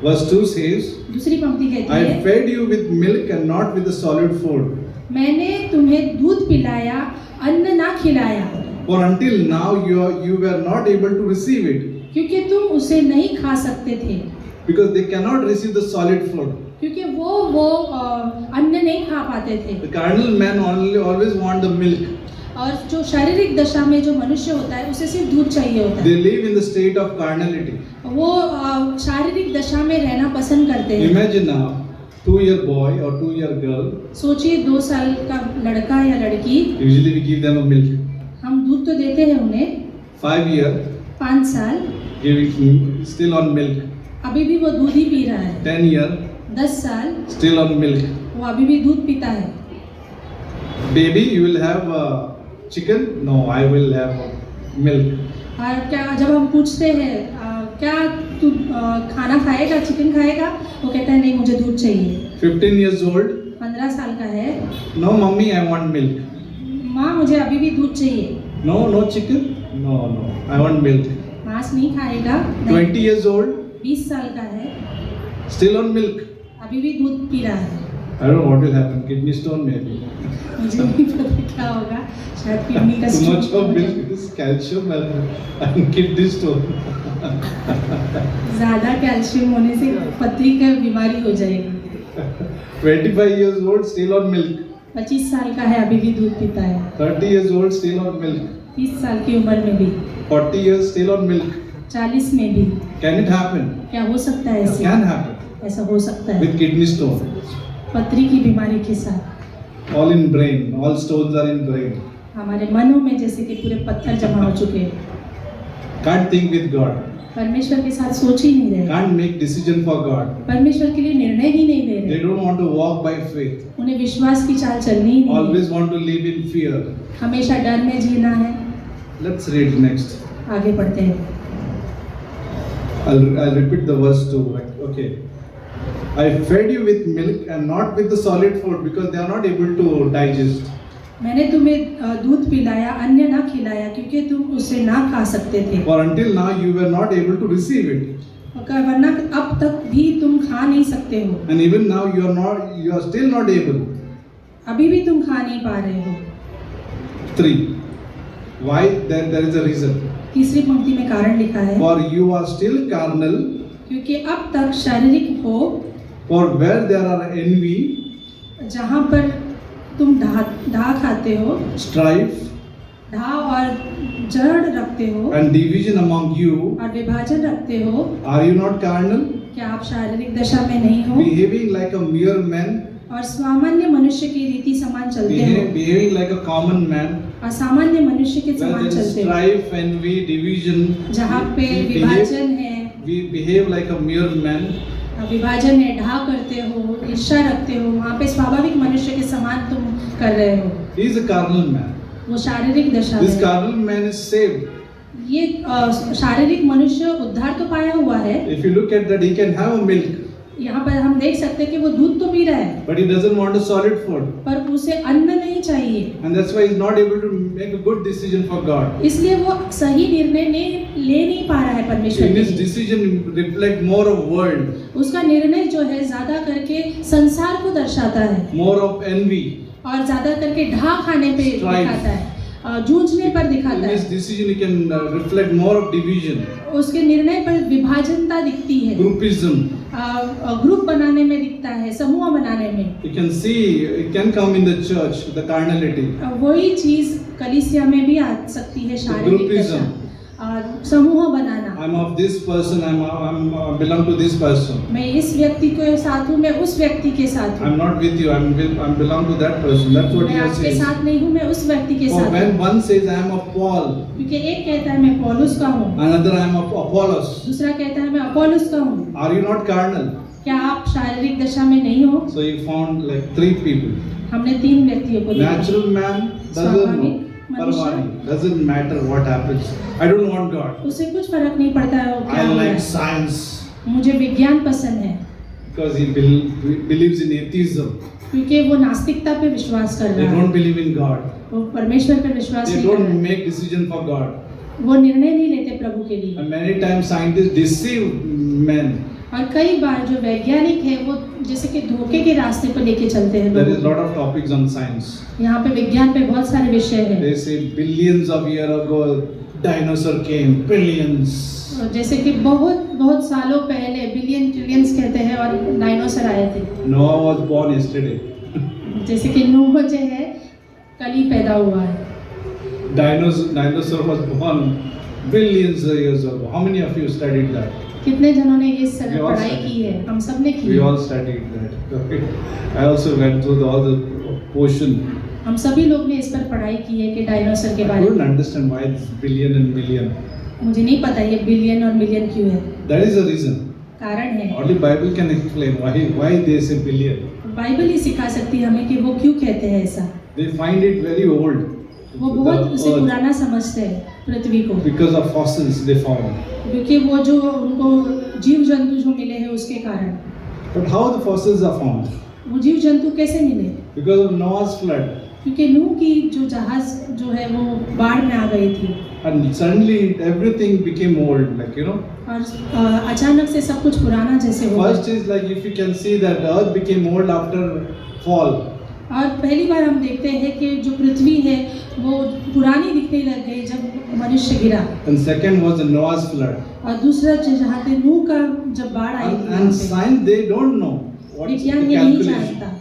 Verse 2 says, दूसरी पंक्ति कहती I है, fed you with milk and not with the solid food. मैंने तुम्हें दूध पिलाया, अन्न ना खिलाया, For until now you were not able to receive it, क्योंकि तुम उसे नहीं खा सकते थे, because they cannot receive the solid food. क्योंकि वो अन्न नहीं खा पाते थे। The carnal man always want the milk. और जो शारीरिक दशा में जो मनुष्य होता है उसे सिर्फ दूध चाहिए होता They है। live in the state of carnality. वो शारीरिक दशा में रहना पसंद करते हैं। Imagine now, 2-year boy or 2-year girl. सोचिए 2 साल का लड़का या लड़की, Usually we give them a milk. हम दूध तो देते हैं उन्हें। 5-year, 5 साल giving still on milk. अभी भी वो दूध ही पी रहा है। 10-year, 10 साल still on milk. वो अभी भी दूध पीता है। Baby, you will have chicken? No, I will have milk. और क्या जब हम पूछते हैं क्या तू खाना खाएगा, चिकन खाएगा, वो कहता है नहीं मुझे दूध चाहिए। 15 years old? 15 साल का है, No, mommy, I want milk. माँ मुझे अभी भी दूध चाहिए। No chicken? No, I want milk. मांस नहीं खाएगा। 20 years old? 20 साल का है, Still on milk. अभी भी दूध पी रहा है। I don't know what will happen. Kidney stone maybe. मुझे नहीं पता क्या होगा, शायद किडनी का Too much stone of milk is calcium and kidney stone. ज्यादा कैल्शियम होने से पथरी का बीमारी हो जाएगी। 25 years old, still on milk. 25 साल का है, अभी भी दूध पीता है। 30 years old, still on milk. 30 साल की उम्र में भी, 40 years, still on milk. 40 में भी। Can it happen? क्या हो सकता है It ऐसे? can happen. ऐसा हो सकता है With kidney stone. पथरी की बीमारी के साथ। All in brain. All stones are in brain. हमारे मनों में जैसे कि पूरे पत्थर जमा हो चुके हैं, Can't think with God. परमेश्वर के साथ सोच ही नहीं रहे, Can't make decision for God. परमेश्वर के लिए निर्णय ही नहीं ले They रहे, don't want to walk by faith. उन्हें विश्वास की चाल चलनी ही नहीं है, Always want to live in fear. हमेशा डर में जीना है। Let's read next. आगे बढ़ते हैं। I'll repeat the verse too. Okay. I fed you with milk and not with the solid food because they are not able to digest. मैंने तुम्हें दूध पिलाया, अन्य ना खिलाया, क्योंकि तुम उसे ना खा सकते थे, For until now you were not able to receive it. वरना अब तक भी तुम खा नहीं सकते हो, And even now you are still not able. अभी भी तुम खा नहीं पा रहे हो। 3. Why? There is a reason. तीसरी पंक्ति में कारण लिखा है, For you are still carnal, क्योंकि अब तक शारीरिक हो, for where there are envy, जहाँ पर तुम ढा खाते हो, strife, ढा और जड़ रखते हो and division among you, और विभाजन रखते हो, are you not carnal? क्या आप शारीरिक दशा में नहीं हो Behaving like a mere man, और सामान्य मनुष्य की रीति समान चलते हो behaving like a common man, और सामान्य मनुष्य के where समान there is चलते हो, strife, envy, division, जहाँ पे विभाजन है, we behave like a mere man. विभाजन है, ढा करते हो, ईर्ष्या रखते हो, वहाँ पे स्वाभाविक मनुष्य के समान तुम कर रहे हो। He is a carnal man. वो शारीरिक दशा This है। carnal man is saved. ये शारीरिक मनुष्य उद्धार तो पाया हुआ है। If you look at that, he can have a milk, यहाँ पर हम देख सकते हैं कि वो दूध तो पी रहा है, but he doesn't want a solid food. पर उसे अन्न नहीं चाहिए, And that's why he's not able to make a good decision for God. इसलिए वो सही निर्णय ले नहीं पा रहा है परमेश्वर In के his लिए। decision reflect more of world, उसका निर्णय जो है ज्यादा करके संसार को दर्शाता है more of envy. और ज्यादा करके ढा खाने पे Strife. दिखाता है, जूझने पर In दिखाता his है। decision he can reflect more of division, उसके निर्णय पर विभाजनता दिखती है, groupism. ग्रुप बनाने में दिखता है, समूह बनाने में। You can see it can come in the church, the carnality. वही चीज कलीसिया में भी आ सकती है, शारीरिक दशा और समूह बनाना। I'm of this person, I'm belong to this person. मैं इस व्यक्ति के साथ हूँ, मैं उस व्यक्ति के साथ हूँ, I'm not with you, I'm belong to that person. That's what मैं he आपके says. साथ नहीं हूँ, मैं उस व्यक्ति के For साथ when हूँ। one says I am of Paul, क्योंकि एक कहता है मैं पौलुस का हूँ, another I am of Apollos. दूसरा कहता है मैं अपोलोस का हूँ। Are you not carnal? क्या आप शारीरिक दशा में नहीं हो? So he found like 3 people. हमने 3 व्यक्तियों को लिया। Natural man doesn't know. Parvani, doesn't matter what happens. I don't want God. उसे कुछ फर्क नहीं पड़ता है वो क्या I हो रहा like है। science मुझे विज्ञान पसंद है, because he believes in atheism. क्योंकि वो नास्तिकता पे विश्वास कर They रहा don't है, believe in God. वो परमेश्वर पर विश्वास They नहीं कर रहा don't है, make decision for God. वो निर्णय नहीं लेते प्रभु के लिए। And many times scientists deceive men. और कई बार जो वैज्ञानिक है वो जैसे कि धोखे के रास्ते पर लेके चलते हैं There is लोगों lot of topics on science. को। यहाँ पे विज्ञान पे बहुत सारे विषय हैं, They say billions of years ago dinosaur came, billions. और जैसे कि बहुत बहुत सालों पहले बिलियन ट्रिलियंस कहते हैं और डायनासोर आए थे। Noah was born yesterday. जैसे कि नूह जो है कल ही पैदा हुआ है, Dinosaur was born billions of years ago. How many of you studied that? कितने जनों ने ये We all पढ़ाई studied. की है? हम सब ने की We है। all studied that. Okay. I also went through all the portion. हम सभी लोग ने इस पर पढ़ाई की है कि डायनासोर के I बारे couldn't में। understand why it's billion and million. मुझे नहीं पता ये बिलियन और मिलियन क्यों है, That is the reason. कारण है। Only Bible can explain why they say billion. Bible ही सिखा सकती है हमें कि वो क्यों कहते हैं ऐसा। They find it very old. वो बहुत The उसे earth, पुराना समझते हैं पृथ्वी को, because of fossils they found. क्योंकि वो जो उनको जीव जंतु जो मिले हैं उसके कारण। But how the fossils are found? वो जीव जंतु कैसे मिले? Because of Noah's flood. क्योंकि नूह की जो जहाज जो है वो बाढ़ में आ गई थी And suddenly everything became old, like you know. और अचानक से सब कुछ पुराना जैसे हो First गया। is like if you can see that the earth became old after fall. और पहली बार हम देखते हैं कि जो पृथ्वी है वो पुरानी दिखने लग गई जब मनुष्य गिरा। And second was the Noah's flood. और दूसरा जहाँ पे नूह का जब बाढ़ आई थी, And science they don't know what is the विज्ञान ये नहीं calculation. जानता।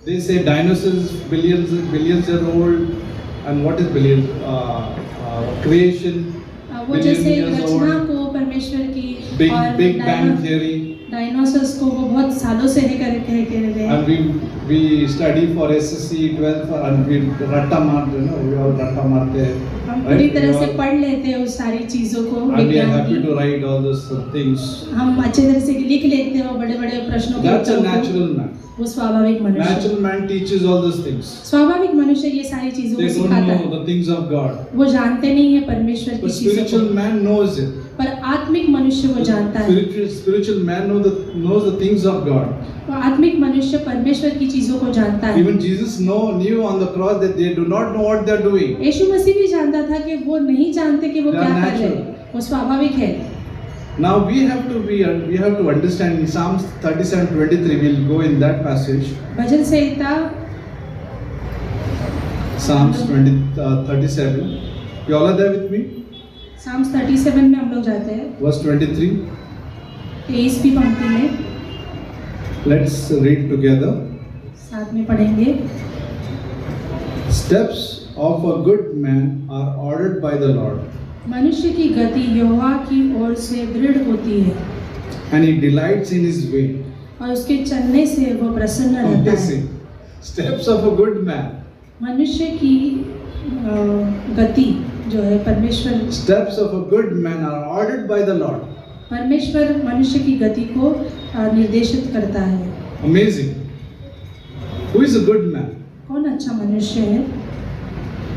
They say dinosaurs billions years old, and what is billion? Creation. वो Billion जैसे years रचना old. को परमेश्वर की Big और Big Bang theory. डायनासोर्स को वो बहुत सालों से है कह रहे हैं। And we study for SSC 12 and we ratta मारते हैं ना, we all ratta मारते हैं. हम पूरी right? तरह We से all- पढ़ लेते हैं उस सारी चीजों को And we are विज्ञान happy की। to write all those things. हम अच्छे तरह से लिख लेते हैं बड़े बड़े प्रश्नों के That's a उत्तरों को। natural man. वो स्वाभाविक मनुष्य। Natural man teaches all those things. स्वाभाविक मनुष्य ये सारी चीजों They को don't सिखाता know है। the things of God. वो जानते नहीं है परमेश्वर की But चीजों spiritual को, man knows it. पर आत्मिक मनुष्य वो जानता है। Spiritual man knows the things of God. वो आत्मिक मनुष्य परमेश्वर की चीजों को जानता है। Even Jesus knew on the cross that they do not know what they are doing. यीशु मसीह भी जानता था कि वो नहीं जानते कि वो They क्या are कर रहे natural. हैं, वो स्वाभाविक है। Now we have to understand in Psalms 37:23. We'll go in that passage. Bhajan Samhita Psalms 37. You all are there with me? Psalms 37 में हम लोग जाते हैं, Verse 23. 23वीं पंक्ति में Let's read together. साथ में पढ़ेंगे। Steps of a good man are ordered by the Lord, मनुष्य की गति यहोवा की ओर से दृढ़ होती है and he delights in his way. और उसके चलने से वो प्रसन्न रहता है। Amazing. Steps of a good man. मनुष्य की गति जो है परमेश्वर Steps of a good man are ordered by the Lord. परमेश्वर मनुष्य की गति को निर्देशित करता है। Amazing. Who is a good man? कौन अच्छा मनुष्य है?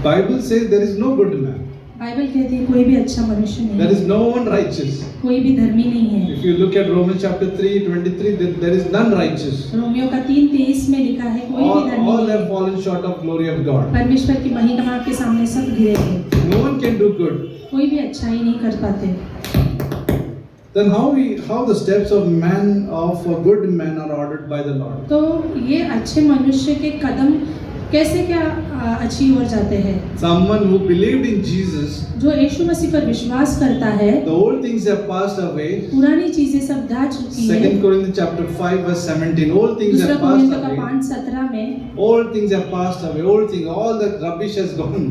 Bible says there is no good man. Bible कहती है कोई भी अच्छा मनुष्य नहीं There है, is no one righteous. कोई भी धर्मी नहीं है। If you look at Romans chapter 3:23, there is none righteous. Romeo का 3:23 में लिखा है कोई भी धर्मी All नहीं have है। fallen short of glory of God. परमेश्वर की महिमा के सामने सब गिरे हैं, No one can do good. कोई भी अच्छाई नहीं कर पाते। Then how the steps of a good man are ordered by the Lord? तो ये अच्छे मनुष्य के कदम कैसे क्या अच्छी ओर जाते हैं? Someone who believed in Jesus, जो यीशु मसीह पर विश्वास करता है, the old things have passed away. पुरानी चीजें सब जा चुकी है। 2 Corinthians chapter 5 verse 17. All things दूसरा have passed कोरिन्थियों का away. 5:17 में All things have passed away. All things, all the rubbish has gone.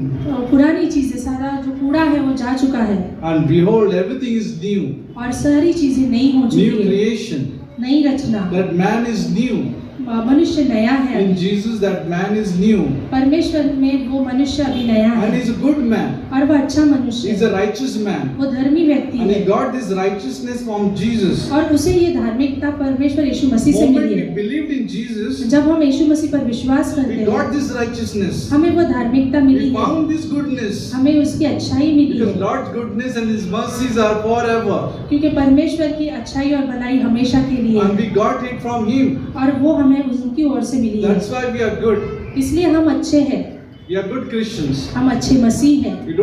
पुरानी चीजें सारा जो कूड़ा है वो जा चुका है And behold, everything is new. और सारी चीजें नई हो New चुकी है, creation. नई रचना। That man is new. मनुष्य नया है, In Jesus, that man is new. परमेश्वर में वो मनुष्य अभी नया And है he's a good man. और वो अच्छा मनुष्य He's है, a righteous man. वो धर्मी व्यक्ति And he है got this righteousness from Jesus. और उसे ये धार्मिकता परमेश्वर यीशु मसीह से The moment मिली we है। believed in Jesus, जब हम यीशु मसीह पर विश्वास करते we हैं, got this righteousness. हमें वो धार्मिकता मिली We है, found this goodness. हमें उसकी अच्छाई मिली Because है, God's goodness and His mercies are forever. क्योंकि परमेश्वर की अच्छाई और भलाई हमेशा के लिए And है we got it from Him. और वो हमें उनकी ओर से मिली है। That's why we are good. इसलिए हम अच्छे हैं, We are good Christians. हम अच्छे मसीह हैं। We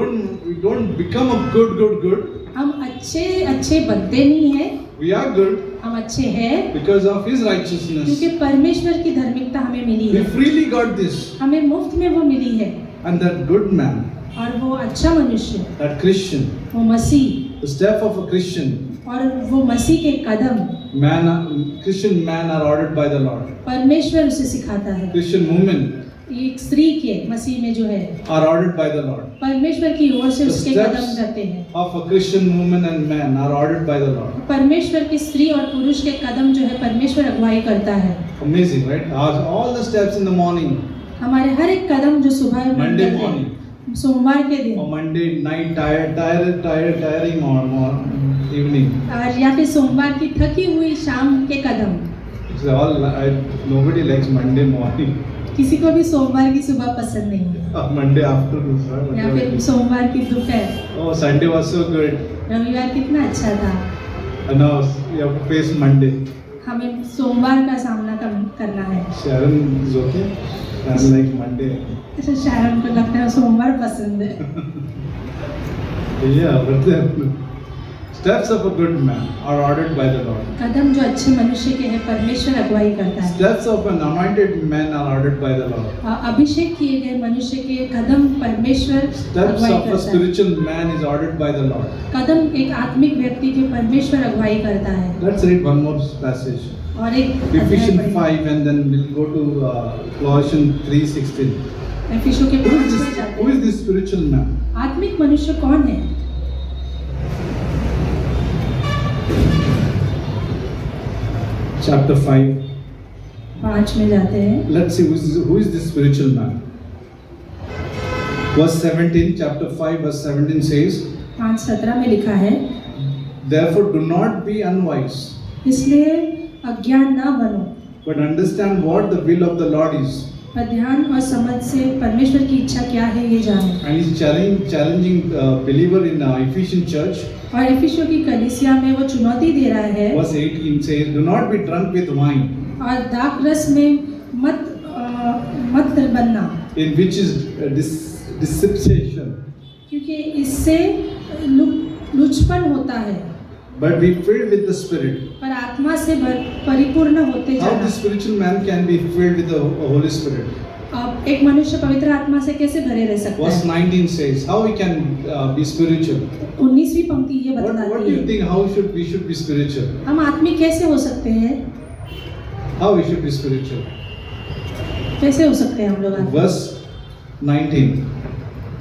don't become a good. हम अच्छे बनते नहीं हैं, We are good हम अच्छे हैं because of His righteousness. क्योंकि परमेश्वर की धार्मिकता हमें मिली We है, freely got this. हमें मुफ्त में वो मिली है। And that good man, और वो अच्छा मनुष्य, that Christian, वो मसीह, the step of a Christian और वो मसीह के कदम Christian man are ordered by the Lord. परमेश्वर उसे सिखाता है। Christian women एक स्त्री के मसीह में जो है are ordered by the Lord. परमेश्वर की ओर से The उसके steps कदम रहते हैं। of a Christian woman and man are ordered by the Lord. परमेश्वर की स्त्री और पुरुष के कदम जो है परमेश्वर अगुवाई करता है। Amazing, right? All the steps in the morning, हमारे हर एक कदम जो सुबह में Monday करते हैं, morning, सोमवार के दिन or Monday night, tiring or evening. और या फिर सोमवार की थकी हुई शाम के कदम। Nobody likes Monday morning. किसी को भी सोमवार की सुबह पसंद नहीं है, Monday afternoon. या फिर सोमवार की दोपहर। Oh, Sunday was so good. रविवार कितना अच्छा था। And now you have to face Monday. हमें सोमवार का सामना करना है। Sharon is okay. Sharon likes Monday. अच्छा, शायद को लगता है सोमवार पसंद है। Yeah, but the steps of a good man are ordered by the Lord. कदम जो अच्छे मनुष्य के हैं परमेश्वर अगुवाई करता है। Steps of an anointed man are ordered by the Lord. अभिषेक किए गए मनुष्य के कदम परमेश्वर Steps अगुवाई of a करता है। spiritual man is ordered by the Lord. कदम एक आत्मिक व्यक्ति के परमेश्वर अगुवाई करता है। Let's read one more passage. और एक अध्याय Ephesians पढ़ें। 5 and then we'll go to Colossians 3:16. एफिसियों के Who is 5 this? में जाते Who is हैं। this spiritual man? आत्मिक मनुष्य कौन है? Chapter 5. 5 में जाते हैं। Let's see who is this spiritual man. Verse 17, chapter 5, verse 17 says, 5:17 में लिखा है, Therefore do not be unwise, इसलिए अज्ञान ना बनो, but understand what the will of the Lord is. पर ध्यान और समझ से परमेश्वर की इच्छा क्या है ये जानो। And he's challenging believer in Ephesian church. और एफिसियों की कलीसिया में वो चुनौती दे रहा है, Verse 18 says, Do not be drunk with wine, और दाख रस में मत बनना, in which is deception, क्योंकि इससे लुचपन होता है, but be filled with the Spirit. पर आत्मा से परिपूर्ण होते How जाना। the spiritual man can be filled with the Holy Spirit? अब एक मनुष्य पवित्र आत्मा से कैसे भरे रह सकता Verse है? 19 says, How we can be spiritual? 19वीं पंक्ति ये What do बतलाती you है, think? How we should be spiritual? हम आत्मिक कैसे हो सकते हैं? How we should be spiritual? कैसे हो सकते हैं हम लोग आत्मिक? Verse 19.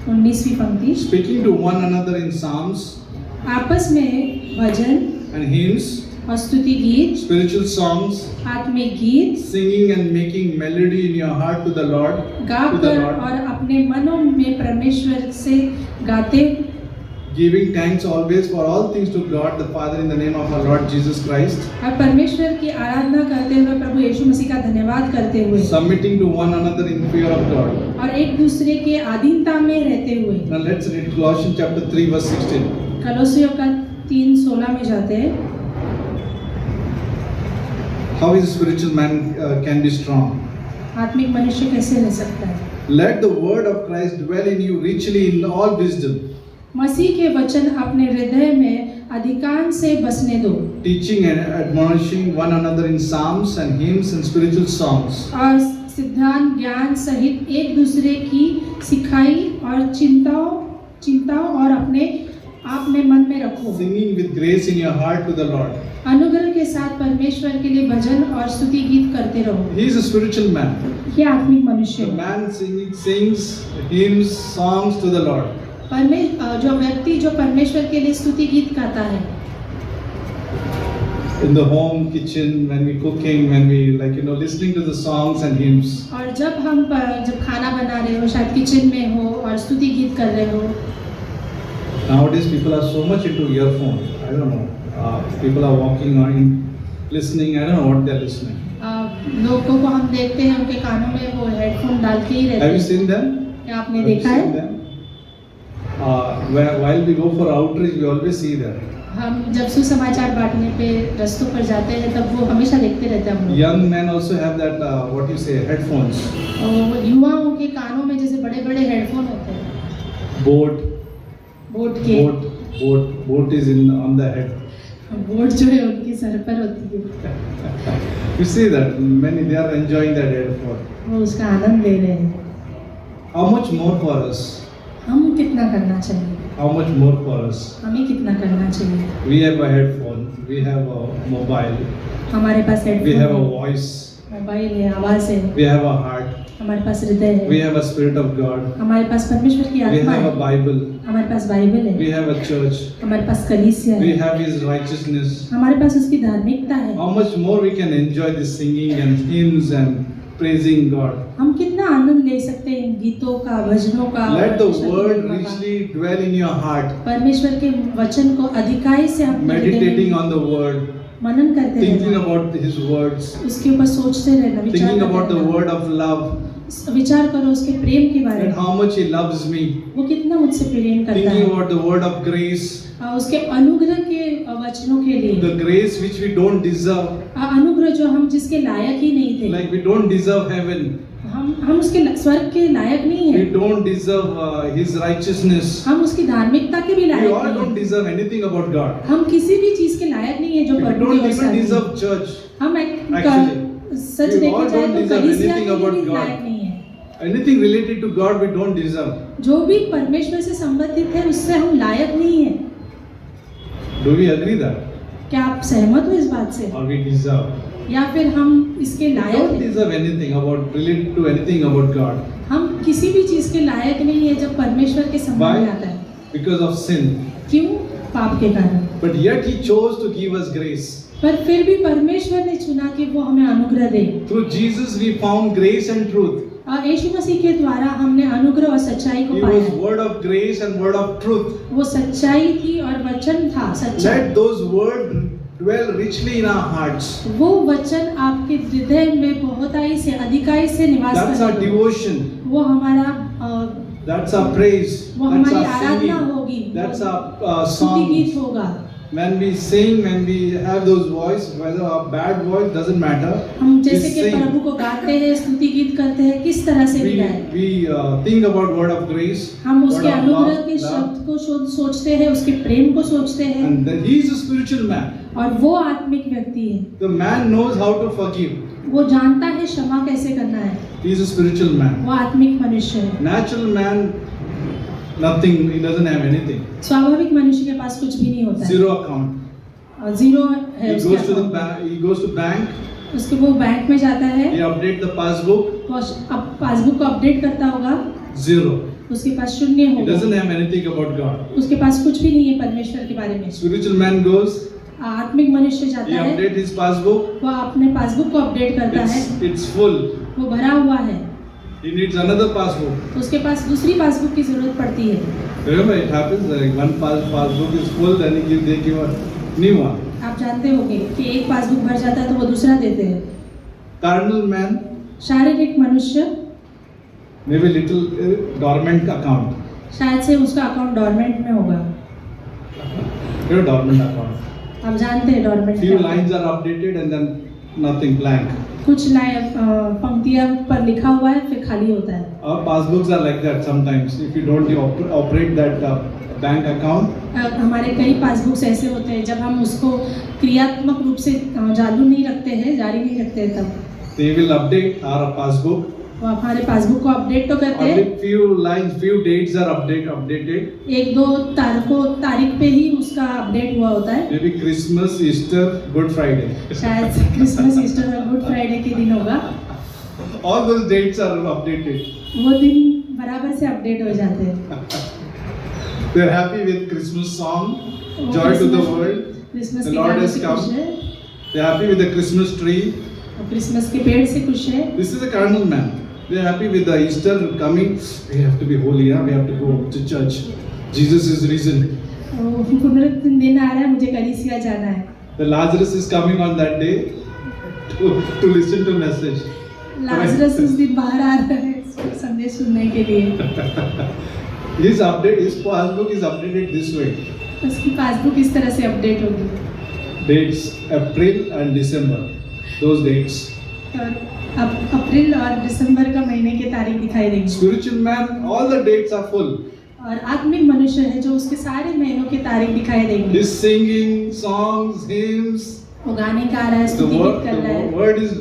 19वीं पंक्ति, Speaking to one another in psalms आपस में भजन and hymns, और स्तुति गीत, spiritual songs, आत्मिक गीत singing and making melody in your heart to the Lord, गाकर और अपने मनों में परमेश्वर से गाते, giving thanks always for all things to God the Father in the name of our Lord Jesus Christ, और परमेश्वर की आराधना करते हुए प्रभु यीशु मसीह का धन्यवाद करते हुए submitting to one another in fear of God. और एक दूसरे के अधीनता में रहते हुए। Now let's read Colossians chapter 3 verse 16. कलोसियों का 3:16 में जाते हैं। How is a spiritual man can be strong? आत्मिक मनुष्य कैसे रह सकता है? Let the word of Christ dwell in you richly in all wisdom, मसीह के वचन अपने हृदय में अधिकांश से बसने दो, teaching and admonishing one another in psalms and hymns and spiritual songs, और सिद्धांत ज्ञान सहित एक दूसरे की सिखाई और चिंताओं और अपने आप में मन में रखो, singing with grace in your heart to the Lord. अनुग्रह के साथ परमेश्वर के लिए भजन और स्तुति गीत करते रहो। He is a spiritual man. ये आत्मिक मनुष्य The है। man sings hymns, songs to the Lord. जो व्यक्ति जो परमेश्वर के लिए स्तुति गीत गाता है, In the home, kitchen, when we cooking, when we listening to the songs and hymns. और जब खाना बना रहे हो, शायद किचन में हो और स्तुति गीत कर रहे हो। Nowadays, people are so much into earphone. I don't know. People are walking or listening. I don't know what they're listening. लोगों को हम देखते हैं उनके कानों में वो हेडफोन डाल के ही रहते Have you हैं। seen them? क्या आपने Have you देखा seen है? them? while we go for outreach, we always see that. हम जब सुसमाचार बांटने पे रस्तों पर जाते हैं तब वो हमेशा देखते रहते हैं हम लोग। Young men also have that, what you say, headphones. और युवाओं के कानों में जैसे बड़े बड़े हेडफोन होते हैं। बोट के। Boat is on the head. Boat जो है उनके सर पर होती है। You see that many they are enjoying that headphone. वो उसका आनंद ले रहे हैं। How much more for us? हम कितना करना चाहिए? How much more for us? हमें कितना करना चाहिए? We have a headphone. We have a mobile. हमारे पास We हेडफोन have a है, voice. मोबाइल है, आवाज है, We have a heart. हमारे पास हृदय We है, have a spirit of God. हमारे पास परमेश्वर की We आत्मा have a है, Bible. हमारे पास बाइबल है, We have a church. हमारे पास कलीसिया We है, have His righteousness. हमारे पास उसकी धार्मिकता है। How much more we can enjoy this singing and hymns and praising God. हम कितना आनंद ले सकते हैं इन गीतों का, भजनों का, Let the परमेश्वर की word महिमा का। richly dwell in your heart. परमेश्वर के वचन को अधिकाई से हम Meditating on the word, मनन करते thinking रहना, about His words, उसके ऊपर सोचते रहना, विचार thinking करते about the रहना। word of love, विचार करो उसके प्रेम के बारे and में, how much He loves me. वो कितना मुझसे प्रेम करता Thinking है, about the word of grace, और उसके अनुग्रह के वचनों के लिए, the grace which we don't deserve, अनुग्रह जो हम जिसके लायक ही नहीं थे, like we don't deserve heaven, हम उसके स्वर्ग के लायक नहीं we है, don't deserve His righteousness. हम उसकी धार्मिकता के भी We लायक all नहीं don't है, deserve anything about God. हम किसी भी चीज के लायक नहीं है जो We प्रभु don't की ओर से even आती है। deserve church. हम Actually, सच we देखे all जाए don't तो deserve कलीसिया anything के लिए about भी God. लायक नहीं है। Anything related to God we don't deserve. जो भी परमेश्वर से संबंधित है उससे हम लायक नहीं है। Do we agree that? क्या आप सहमत हो इस बात से? Or we deserve? या फिर हम इसके We लायक don't हैं? deserve anything about related to anything about God. हम किसी भी चीज के लायक नहीं है जब परमेश्वर के संबंध में Why? आता है। Because of sin. क्यों? पाप के कारण। But yet He chose to give us grace. पर फिर भी परमेश्वर ने चुना कि वो हमें अनुग्रह दे। Through Jesus we found grace and truth. और यीशु मसीह के द्वारा हमने अनुग्रह और सच्चाई को He पाया। was word of grace and word of truth. वो सच्चाई थी और वचन था सच्चाई। Let those words dwell richly in our hearts. वो वचन आपके हृदय में बहुताई से अधिकाई से निवास That's our करे। devotion. वो हमारा That's our praise. वो That's हमारी our आराधना singing. होगी। That's our स्तुति गीत song. होगा। When we sing, when we have those voice, whether our bad voice doesn't matter. हम We जैसे कि sing. प्रभु को गाते हैं, स्तुति गीत करते हैं, किस तरह से भी गाएं। We think about word of grace. हम word उसके of अनुग्रह love, के love. शब्द को सोचते हैं, उसके प्रेम को सोचते हैं, And then he is a spiritual man. और वो आत्मिक व्यक्ति है। The man knows how to forgive. वो जानता है क्षमा कैसे करना है। He is a spiritual man. वो आत्मिक मनुष्य है। Natural man, nothing. He doesn't have anything. स्वाभाविक मनुष्य के पास कुछ भी नहीं होता है। Zero account. और जीरो He है उसके goes to the account में। bank. He goes to bank. उसके वो बैंक में जाता है, He update the passbook. वो अब पासबुक को अपडेट करता होगा, Zero. उसके पास शून्य He होगा, doesn't have anything about God. उसके पास कुछ भी नहीं है परमेश्वर के बारे में। Spiritual man goes. आत्मिक मनुष्य He जाता है, update his passbook. वो अपने पासबुक को अपडेट करता है, It's full. वो भरा हुआ है, He needs another passbook. तो उसके पास दूसरी पासबुक की जरूरत पड़ती है। Remember, it happens like one passbook is full, then they give a new one. आप जानते होंगे कि एक पासबुक भर जाता है तो वो दूसरा देते हैं। Carnal man, शारीरिक मनुष्य maybe little dormant account. शायद से उसका अकाउंट डॉर्मेंट में होगा। You know, dormant account. आप जानते हैं डॉर्मेंट Few क्या? lines are updated and then nothing, blank. कुछ पंक्तियां पर लिखा हुआ है फिर खाली होता है। Our passbooks are like that sometimes. If you don't operate that bank account, हमारे कई पासबुक्स ऐसे होते हैं जब हम उसको क्रियात्मक रूप से चालू नहीं रखते हैं, जारी नहीं रखते हैं, तब they will update our passbook. वो हमारे पासबुक को अपडेट तो करते Only हैं, few lines, few dates are updated. एक दो तारीख पे ही उसका अपडेट हुआ होता है। Maybe Christmas, Easter, Good Friday. शायद से क्रिसमस, ईस्टर और गुड फ्राइडे के दिन होगा, All those dates are updated. वो दिन बराबर से अपडेट हो जाते हैं। They are happy with Christmas song, वो Joy to the Christmas- World. Christmas The के Lord गाने has से come. खुश है, They are happy with the Christmas tree. और क्रिसमस के पेड़ से खुश है। This is a carnal man. They are happy with the Easter coming. We have to be holy, huh? We have to go to church. Jesus is risen. पुनरुत्थान दिन आ रहा है, मुझे कलीसिया जाना है। The Lazarus is coming on that day to listen to message. Lazarus उस दिन बाहर आ रहा है संदेश सुनने के लिए। His passbook is updated this way. उसकी पासबुक इस तरह से अपडेट होगी। Dates April and December. Those dates. और अब अप्रैल और दिसंबर का महीने की तारीख दिखाई देंगी। Spiritual man, all the dates are full. और आत्मिक मनुष्य है जो उसके सारे महीनों की तारीख दिखाई देंगी। He's singing songs, hymns. वो गाने गा रहा है, The स्तुति गीत कर रहा है। word is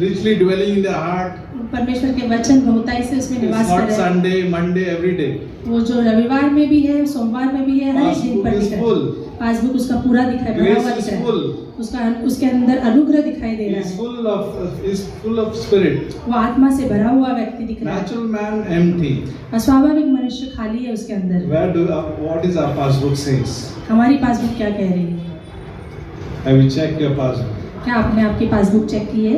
richly dwelling in the heart. परमेश्वर के वचन बहुताई से उसमें It's निवास कर not रहा है। Sunday, Monday, every day. वो जो रविवार में भी है, सोमवार में भी है, हर एक दिन Passbook पर is दिख रहा full. है। पासबुक उसका पूरा दिखाई भरा हुआ Grace दिख is रहा है। full. उसके अंदर अनुग्रह दिखाई दे He रहा is है। full of spirit. वो आत्मा से भरा हुआ व्यक्ति दिख रहा है। Natural man empty. अस्वाभाविक मनुष्य खाली है उसके अंदर। What is our passbook says? हमारी पासबुक क्या कह रही है? Have you checked your passbook? क्या आपने आपकी पासबुक चेक की है?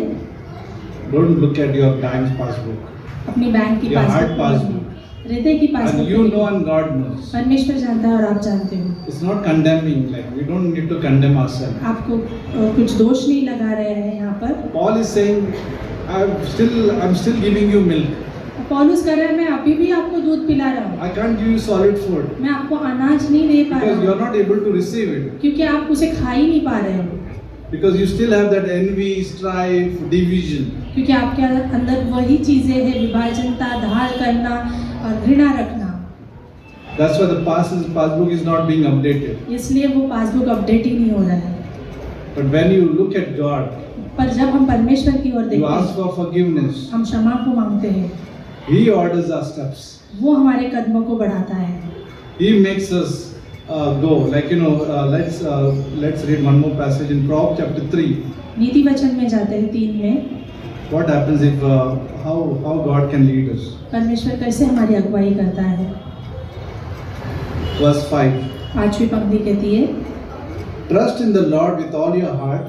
Don't look at your bank's passbook. अपनी बैंक की Your heart पासबुक, passbook. हृदय की And पासबुक you know देखिए। and God knows. परमेश्वर जानता है और आप जानते हो। It's not condemning, like we don't need to condemn ourselves. आपको कुछ दोष नहीं लगा रहे हैं यहाँ पर। Paul is saying, I'm still giving you milk. पौलुस कह रहा है मैं अभी भी आपको दूध पिला रहा हूँ। I can't give you solid food मैं आपको अनाज नहीं दे पा because you रहा are not able to receive it. हूँ क्योंकि आप उसे खा ही नहीं पा रहे हो। Because you still have that envy, strife, division. क्योंकि आपके अंदर वही चीजें हैं, विभाजनता, धार करना और घृणा रखना। That's why the passbook is not being updated. इसलिए वो पासबुक अपडेट ही नहीं हो रहा है। But when you look at God, पर जब हम परमेश्वर की ओर you देखते ask हैं, for forgiveness. हम क्षमा को मांगते हैं, He orders our steps. वो हमारे कदमों को बढ़ाता है। He makes us go. Like let's read one more passage in Proverbs chapter 3. नीति वचन में जाते हैं 3 में। What happens if how God can lead us? परमेश्वर कैसे हमारी अगुवाई करता है। Verse 5. 5वीं पंक्ति कहती है, Trust in the Lord with all your heart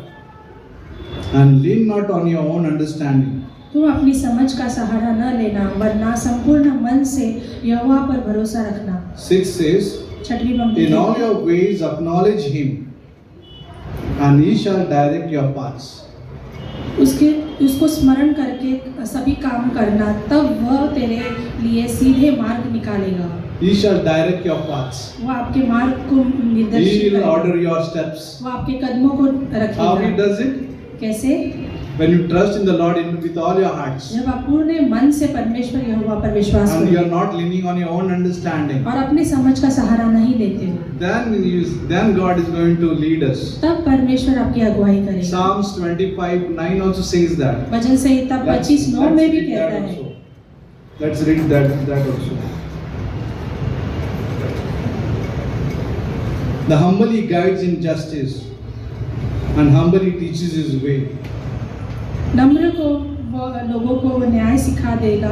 and lean not on your own understanding. तुम अपनी समझ का सहारा न लेना वरना संपूर्ण मन से यहोवा पर भरोसा रखना। 6 says, 6वीं पंक्ति In all कहती है, your ways acknowledge Him, and He shall direct your paths. उसको स्मरण करके सभी काम करना, तब वह तेरे लिए सीधे मार्ग निकालेगा। He shall direct your paths. वो आपके मार्ग को He निर्देशित will करेगा। order your steps. वो आपके कदमों को How He रखेगा। does it? कैसे? When you trust in the Lord with all your hearts, जब आप पूर्ण मन से परमेश्वर यहोवा पर विश्वास and you are करें not leaning on your own understanding, और अपनी समझ का सहारा नहीं लेते हो, then God is going to lead us. तब परमेश्वर आपकी अगुवाई करेगा। Psalms 25:9 also says that. भजन संहिता 25:9 में भी कहता है। Let's read that also. The humble He guides in justice, and humbly teaches His way. नम्र को वह लोगों को न्याय सिखा देगा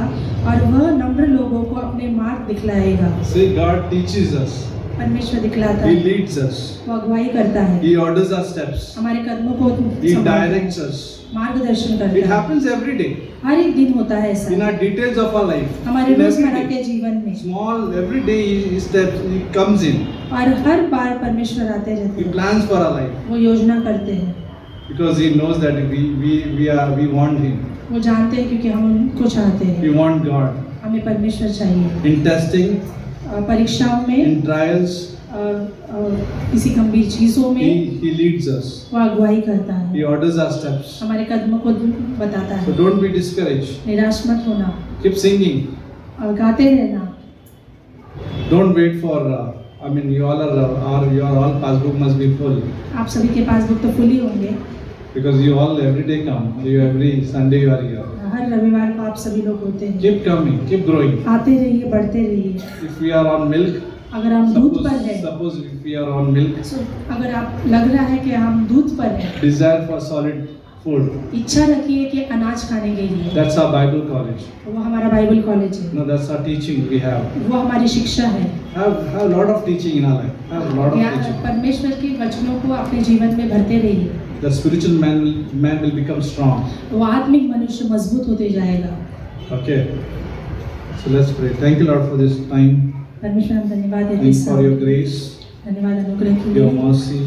और वह नम्र लोगों को अपने मार्ग दिखलाएगा। Say God teaches us. परमेश्वर दिखलाता He है, leads us. वो अगुवाई करता है, He orders our steps. हमारे कदमों को He संभालता है, directs us. मार्गदर्शन It करता है। happens every day. हर एक दिन होता है In ऐसा our details of our life. हमारे In every रोजमर्रा day. के जीवन में, Small, every day He steps, He comes in. और हर बार परमेश्वर आते रहते He हैं, plans for our life. वो योजना करते हैं। Because He knows that we want Him. वो जानते हैं क्योंकि हम उनको चाहते We हैं, want God. हमें परमेश्वर चाहिए। In testing, परीक्षाओं में, in trials, किसी गंभीर चीजों में He leads us. वो अगुवाई करता He है, orders our steps. हमारे कदमों को बताता So है। don't be discouraged. निराश मत होना, Keep singing. गाते रहना। Don't wait for. You all are your all passbook must be full आप सभी के पास बुक तो फुल ही होंगे, because you all every day come. You every Sunday you are here. हर रविवार को आप सभी लोग होते हैं। Keep coming. Keep growing. आते रहिए, बढ़ते रहिए। If we are on milk, अगर हम दूध पर हैं, suppose if we are on milk, अगर आप लग रहा है कि हम दूध पर हैं, desire for solid food. इच्छा रखिए कि अनाज खाने के लिए। That's our Bible college. वो हमारा बाइबल कॉलेज है, No, that's our teaching we have. वो हमारी शिक्षा है। Have a lot of teaching in our life. Have a lot of teaching. परमेश्वर के वचनों को अपने जीवन में भरते रहिए, The spiritual man will become strong. वो आत्मिक मनुष्य मजबूत होते जाएगा। Okay. So let's pray. Thank you, Lord, for this time. परमेश्वर हम धन्यवाद देते Thank you for your हैं, grace, धन्यवाद अनुग्रह के your लिए, mercy,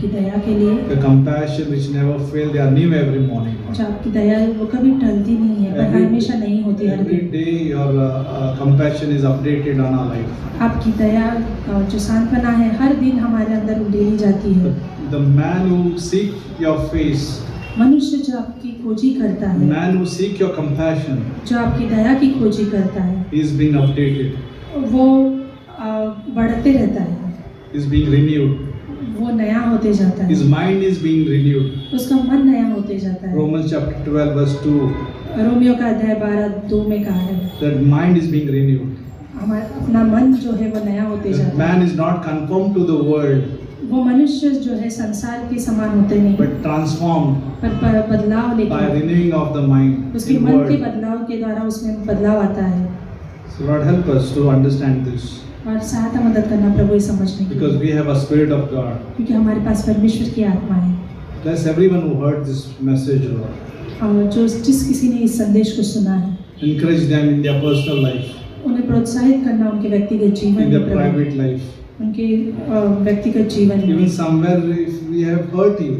आपकी दया के लिए, the compassion which never fail, they are new every morning. जो आपकी दया है वो कभी टलती नहीं है, पर हमेशा नहीं होती हर Every दिन। day your compassion is updated on our life. आपकी दया जो सांत्वना है हर दिन हमारे अंदर उड़ेली जाती है। The man who seek your face, मनुष्य जो आपकी खोजी करता the है, man who seek your compassion, जो आपकी दया की खोजी करता है, he is being updated, वो बढ़ते रहता है, he is being renewed, वो नया होते जाता his है, mind is being renewed. उसका मन नया होते जाता है। Romans chapter 12 verse 2, रोमियो का अध्याय 12:2 में कहा है, that mind is being renewed. हमारा अपना मन जो है वो नया होते That जाता है। man is not conformed to the world, वो मनुष्य जो है संसार के समान होते नहीं, but transformed पर बदलाव by लेकर renewing of the mind. उसके in मन के word. बदलाव के द्वारा उसमें बदलाव आता है। So Lord help us to understand this, और सहायता मदद करना प्रभु ये समझने की, because we have a spirit of God. क्योंकि हमारे पास परमेश्वर की आत्मा है। Bless everyone who heard this message, Lord. और जो जिस किसी ने इस संदेश को सुना है, Encourage them in their personal life, उन्हें प्रोत्साहित करना उनके व्यक्तिगत जीवन in में their प्रभु, private life. उनके व्यक्तिगत जीवन में। Even somewhere if we have hurt you,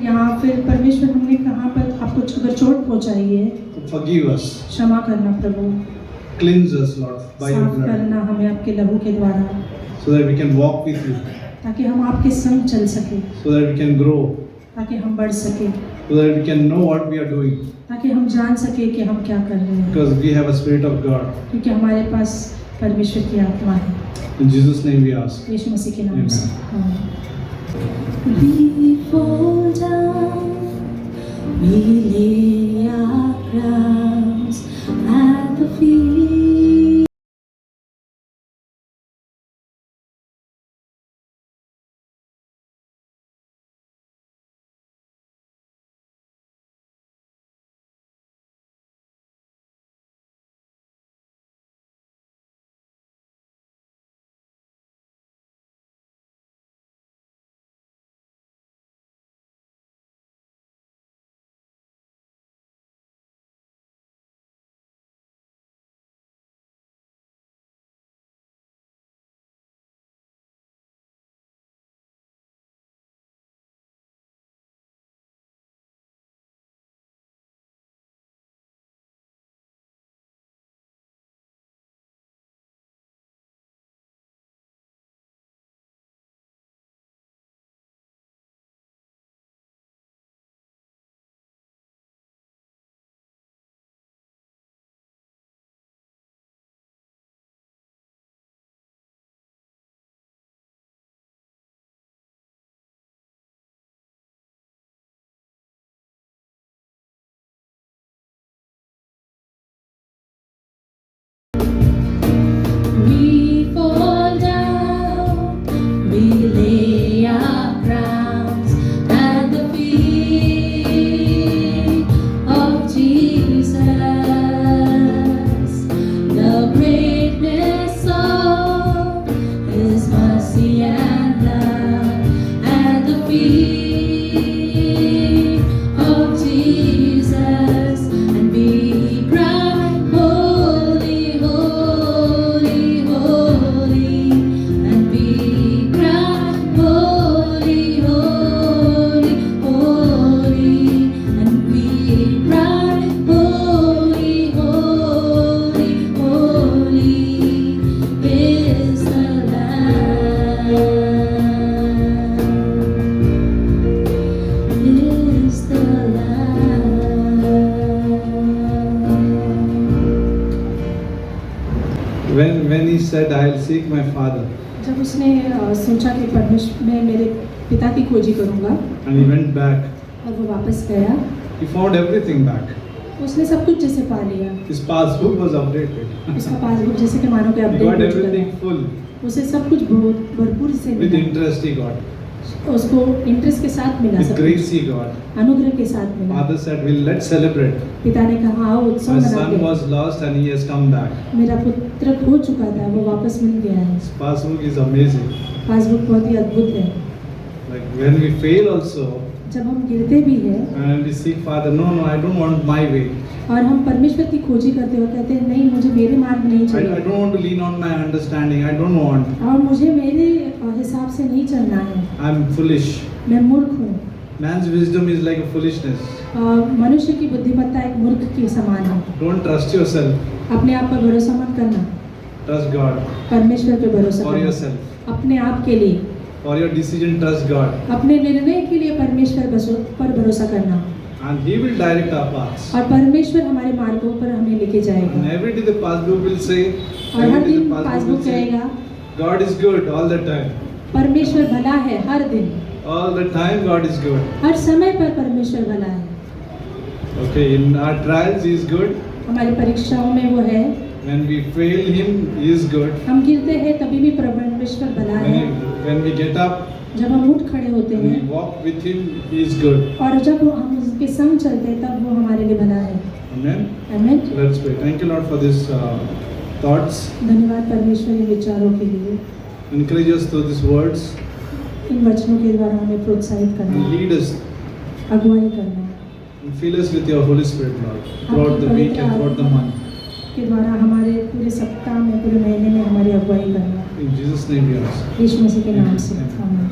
यहाँ फिर परमेश्वर हमने कहाँ पर आपको अगर चोट पहुँचाई है, to forgive us, क्षमा करना प्रभु, cleanse us, Lord, by your साफ blood, करना हमें आपके लहू के द्वारा, so that we can walk with you, ताकि हम आपके संग चल सके, so that we can grow, ताकि हम बढ़ सके, so that we can know what we are doing, ताकि हम जान सके कि हम क्या कर रहे हैं, because we have a spirit of God. क्योंकि हमारे पास परमेश्वर की आत्मा है। In Jesus' name we ask. यीशु मसीह के नाम से आमीन। We fall down, we lay our crowns at the feet. We fall down, we lay our crowns at the feet of Jesus. The greatness of His mercy and love at the feet of Jesus, and we cry, holy, holy, holy, and we cry, holy, holy, holy, and we cry, holy, holy, holy is the Lamb, is the Lamb. When he said, I'll seek my father, जब उसने सोचा कि परमेश्वर मैं मेरे पिता की खोजी करूंगा, and he went back, और वो वापस गया, he found everything back. उसने सब कुछ जैसे पा लिया। His passbook was updated. उसका पासबुक जैसे कि मानो कि He अपडेट got हो चुका everything था। full. उसे सब कुछ बहुत भरपूर से With मिला, interest he got. उसको इंटरेस्ट के साथ मिला, With सब grace कुछ he got. अनुग्रह के साथ मिला। Father said, well, let's celebrate. पिता ने कहा आओ उत्सव My son मनाते हैं। was lost and he has come back. मेरा पुत्र खो चुका था, वो वापस मिल गया है। His passbook is amazing. Passbook बहुत ही अद्भुत है। Like when we fail also, जब हम गिरते भी हैं and we seek Father, no, I don't want my way. और हम परमेश्वर की खोजी करते हुए कहते हैं नहीं, मुझे मेरे मार्ग नहीं I चाहिए, don't want to lean on my understanding. I don't want. और मुझे मेरे हिसाब से नहीं चलना है, I'm foolish. मैं मूर्ख हूँ। Man's wisdom is like a foolishness. मनुष्य की बुद्धिमत्ता एक मूर्ख के समान है। Don't trust yourself. अपने आप पर भरोसा मत करना, Trust God. परमेश्वर पे भरोसा For करना। yourself. अपने आप के लिए, For your decision, trust God. अपने निर्णय के लिए परमेश्वर पर भरोसा करना, And He will direct our paths. और परमेश्वर हमारे मार्गों पर हमें लेके And जाएगा। every day the passbook will say, और हर every day दिन the passbook passbook will say, कहेगा God is good all the time. परमेश्वर भला है हर दिन, All the time God is good. हर समय पर परमेश्वर भला है। Okay, in our trials He is good. हमारी परीक्षाओं में वो है, When we fail Him, He is good. हम गिरते हैं तभी भी परमेश्वर भला है। When we get up, जब हम उठ खड़े होते when we हैं walk with Him, He is good. और जब हम उसके संग चलते हैं तब वो हमारे लिए भला है। Amen. आमीन। So let's pray. Thank you Lord for these thoughts. धन्यवाद परमेश्वर इन विचारों के लिए, Encourage us through these words इन वचनों के द्वारा हमें प्रोत्साहित and करना, lead us अगुवाई करना, and fill us with your Holy Spirit, Lord, throughout the week and throughout the month. के द्वारा हमारे पूरे सप्ताह में, पूरे महीने में हमारी अगुवाई करना। In Jesus' name we ask. यीशु मसीह के नाम से आमीन।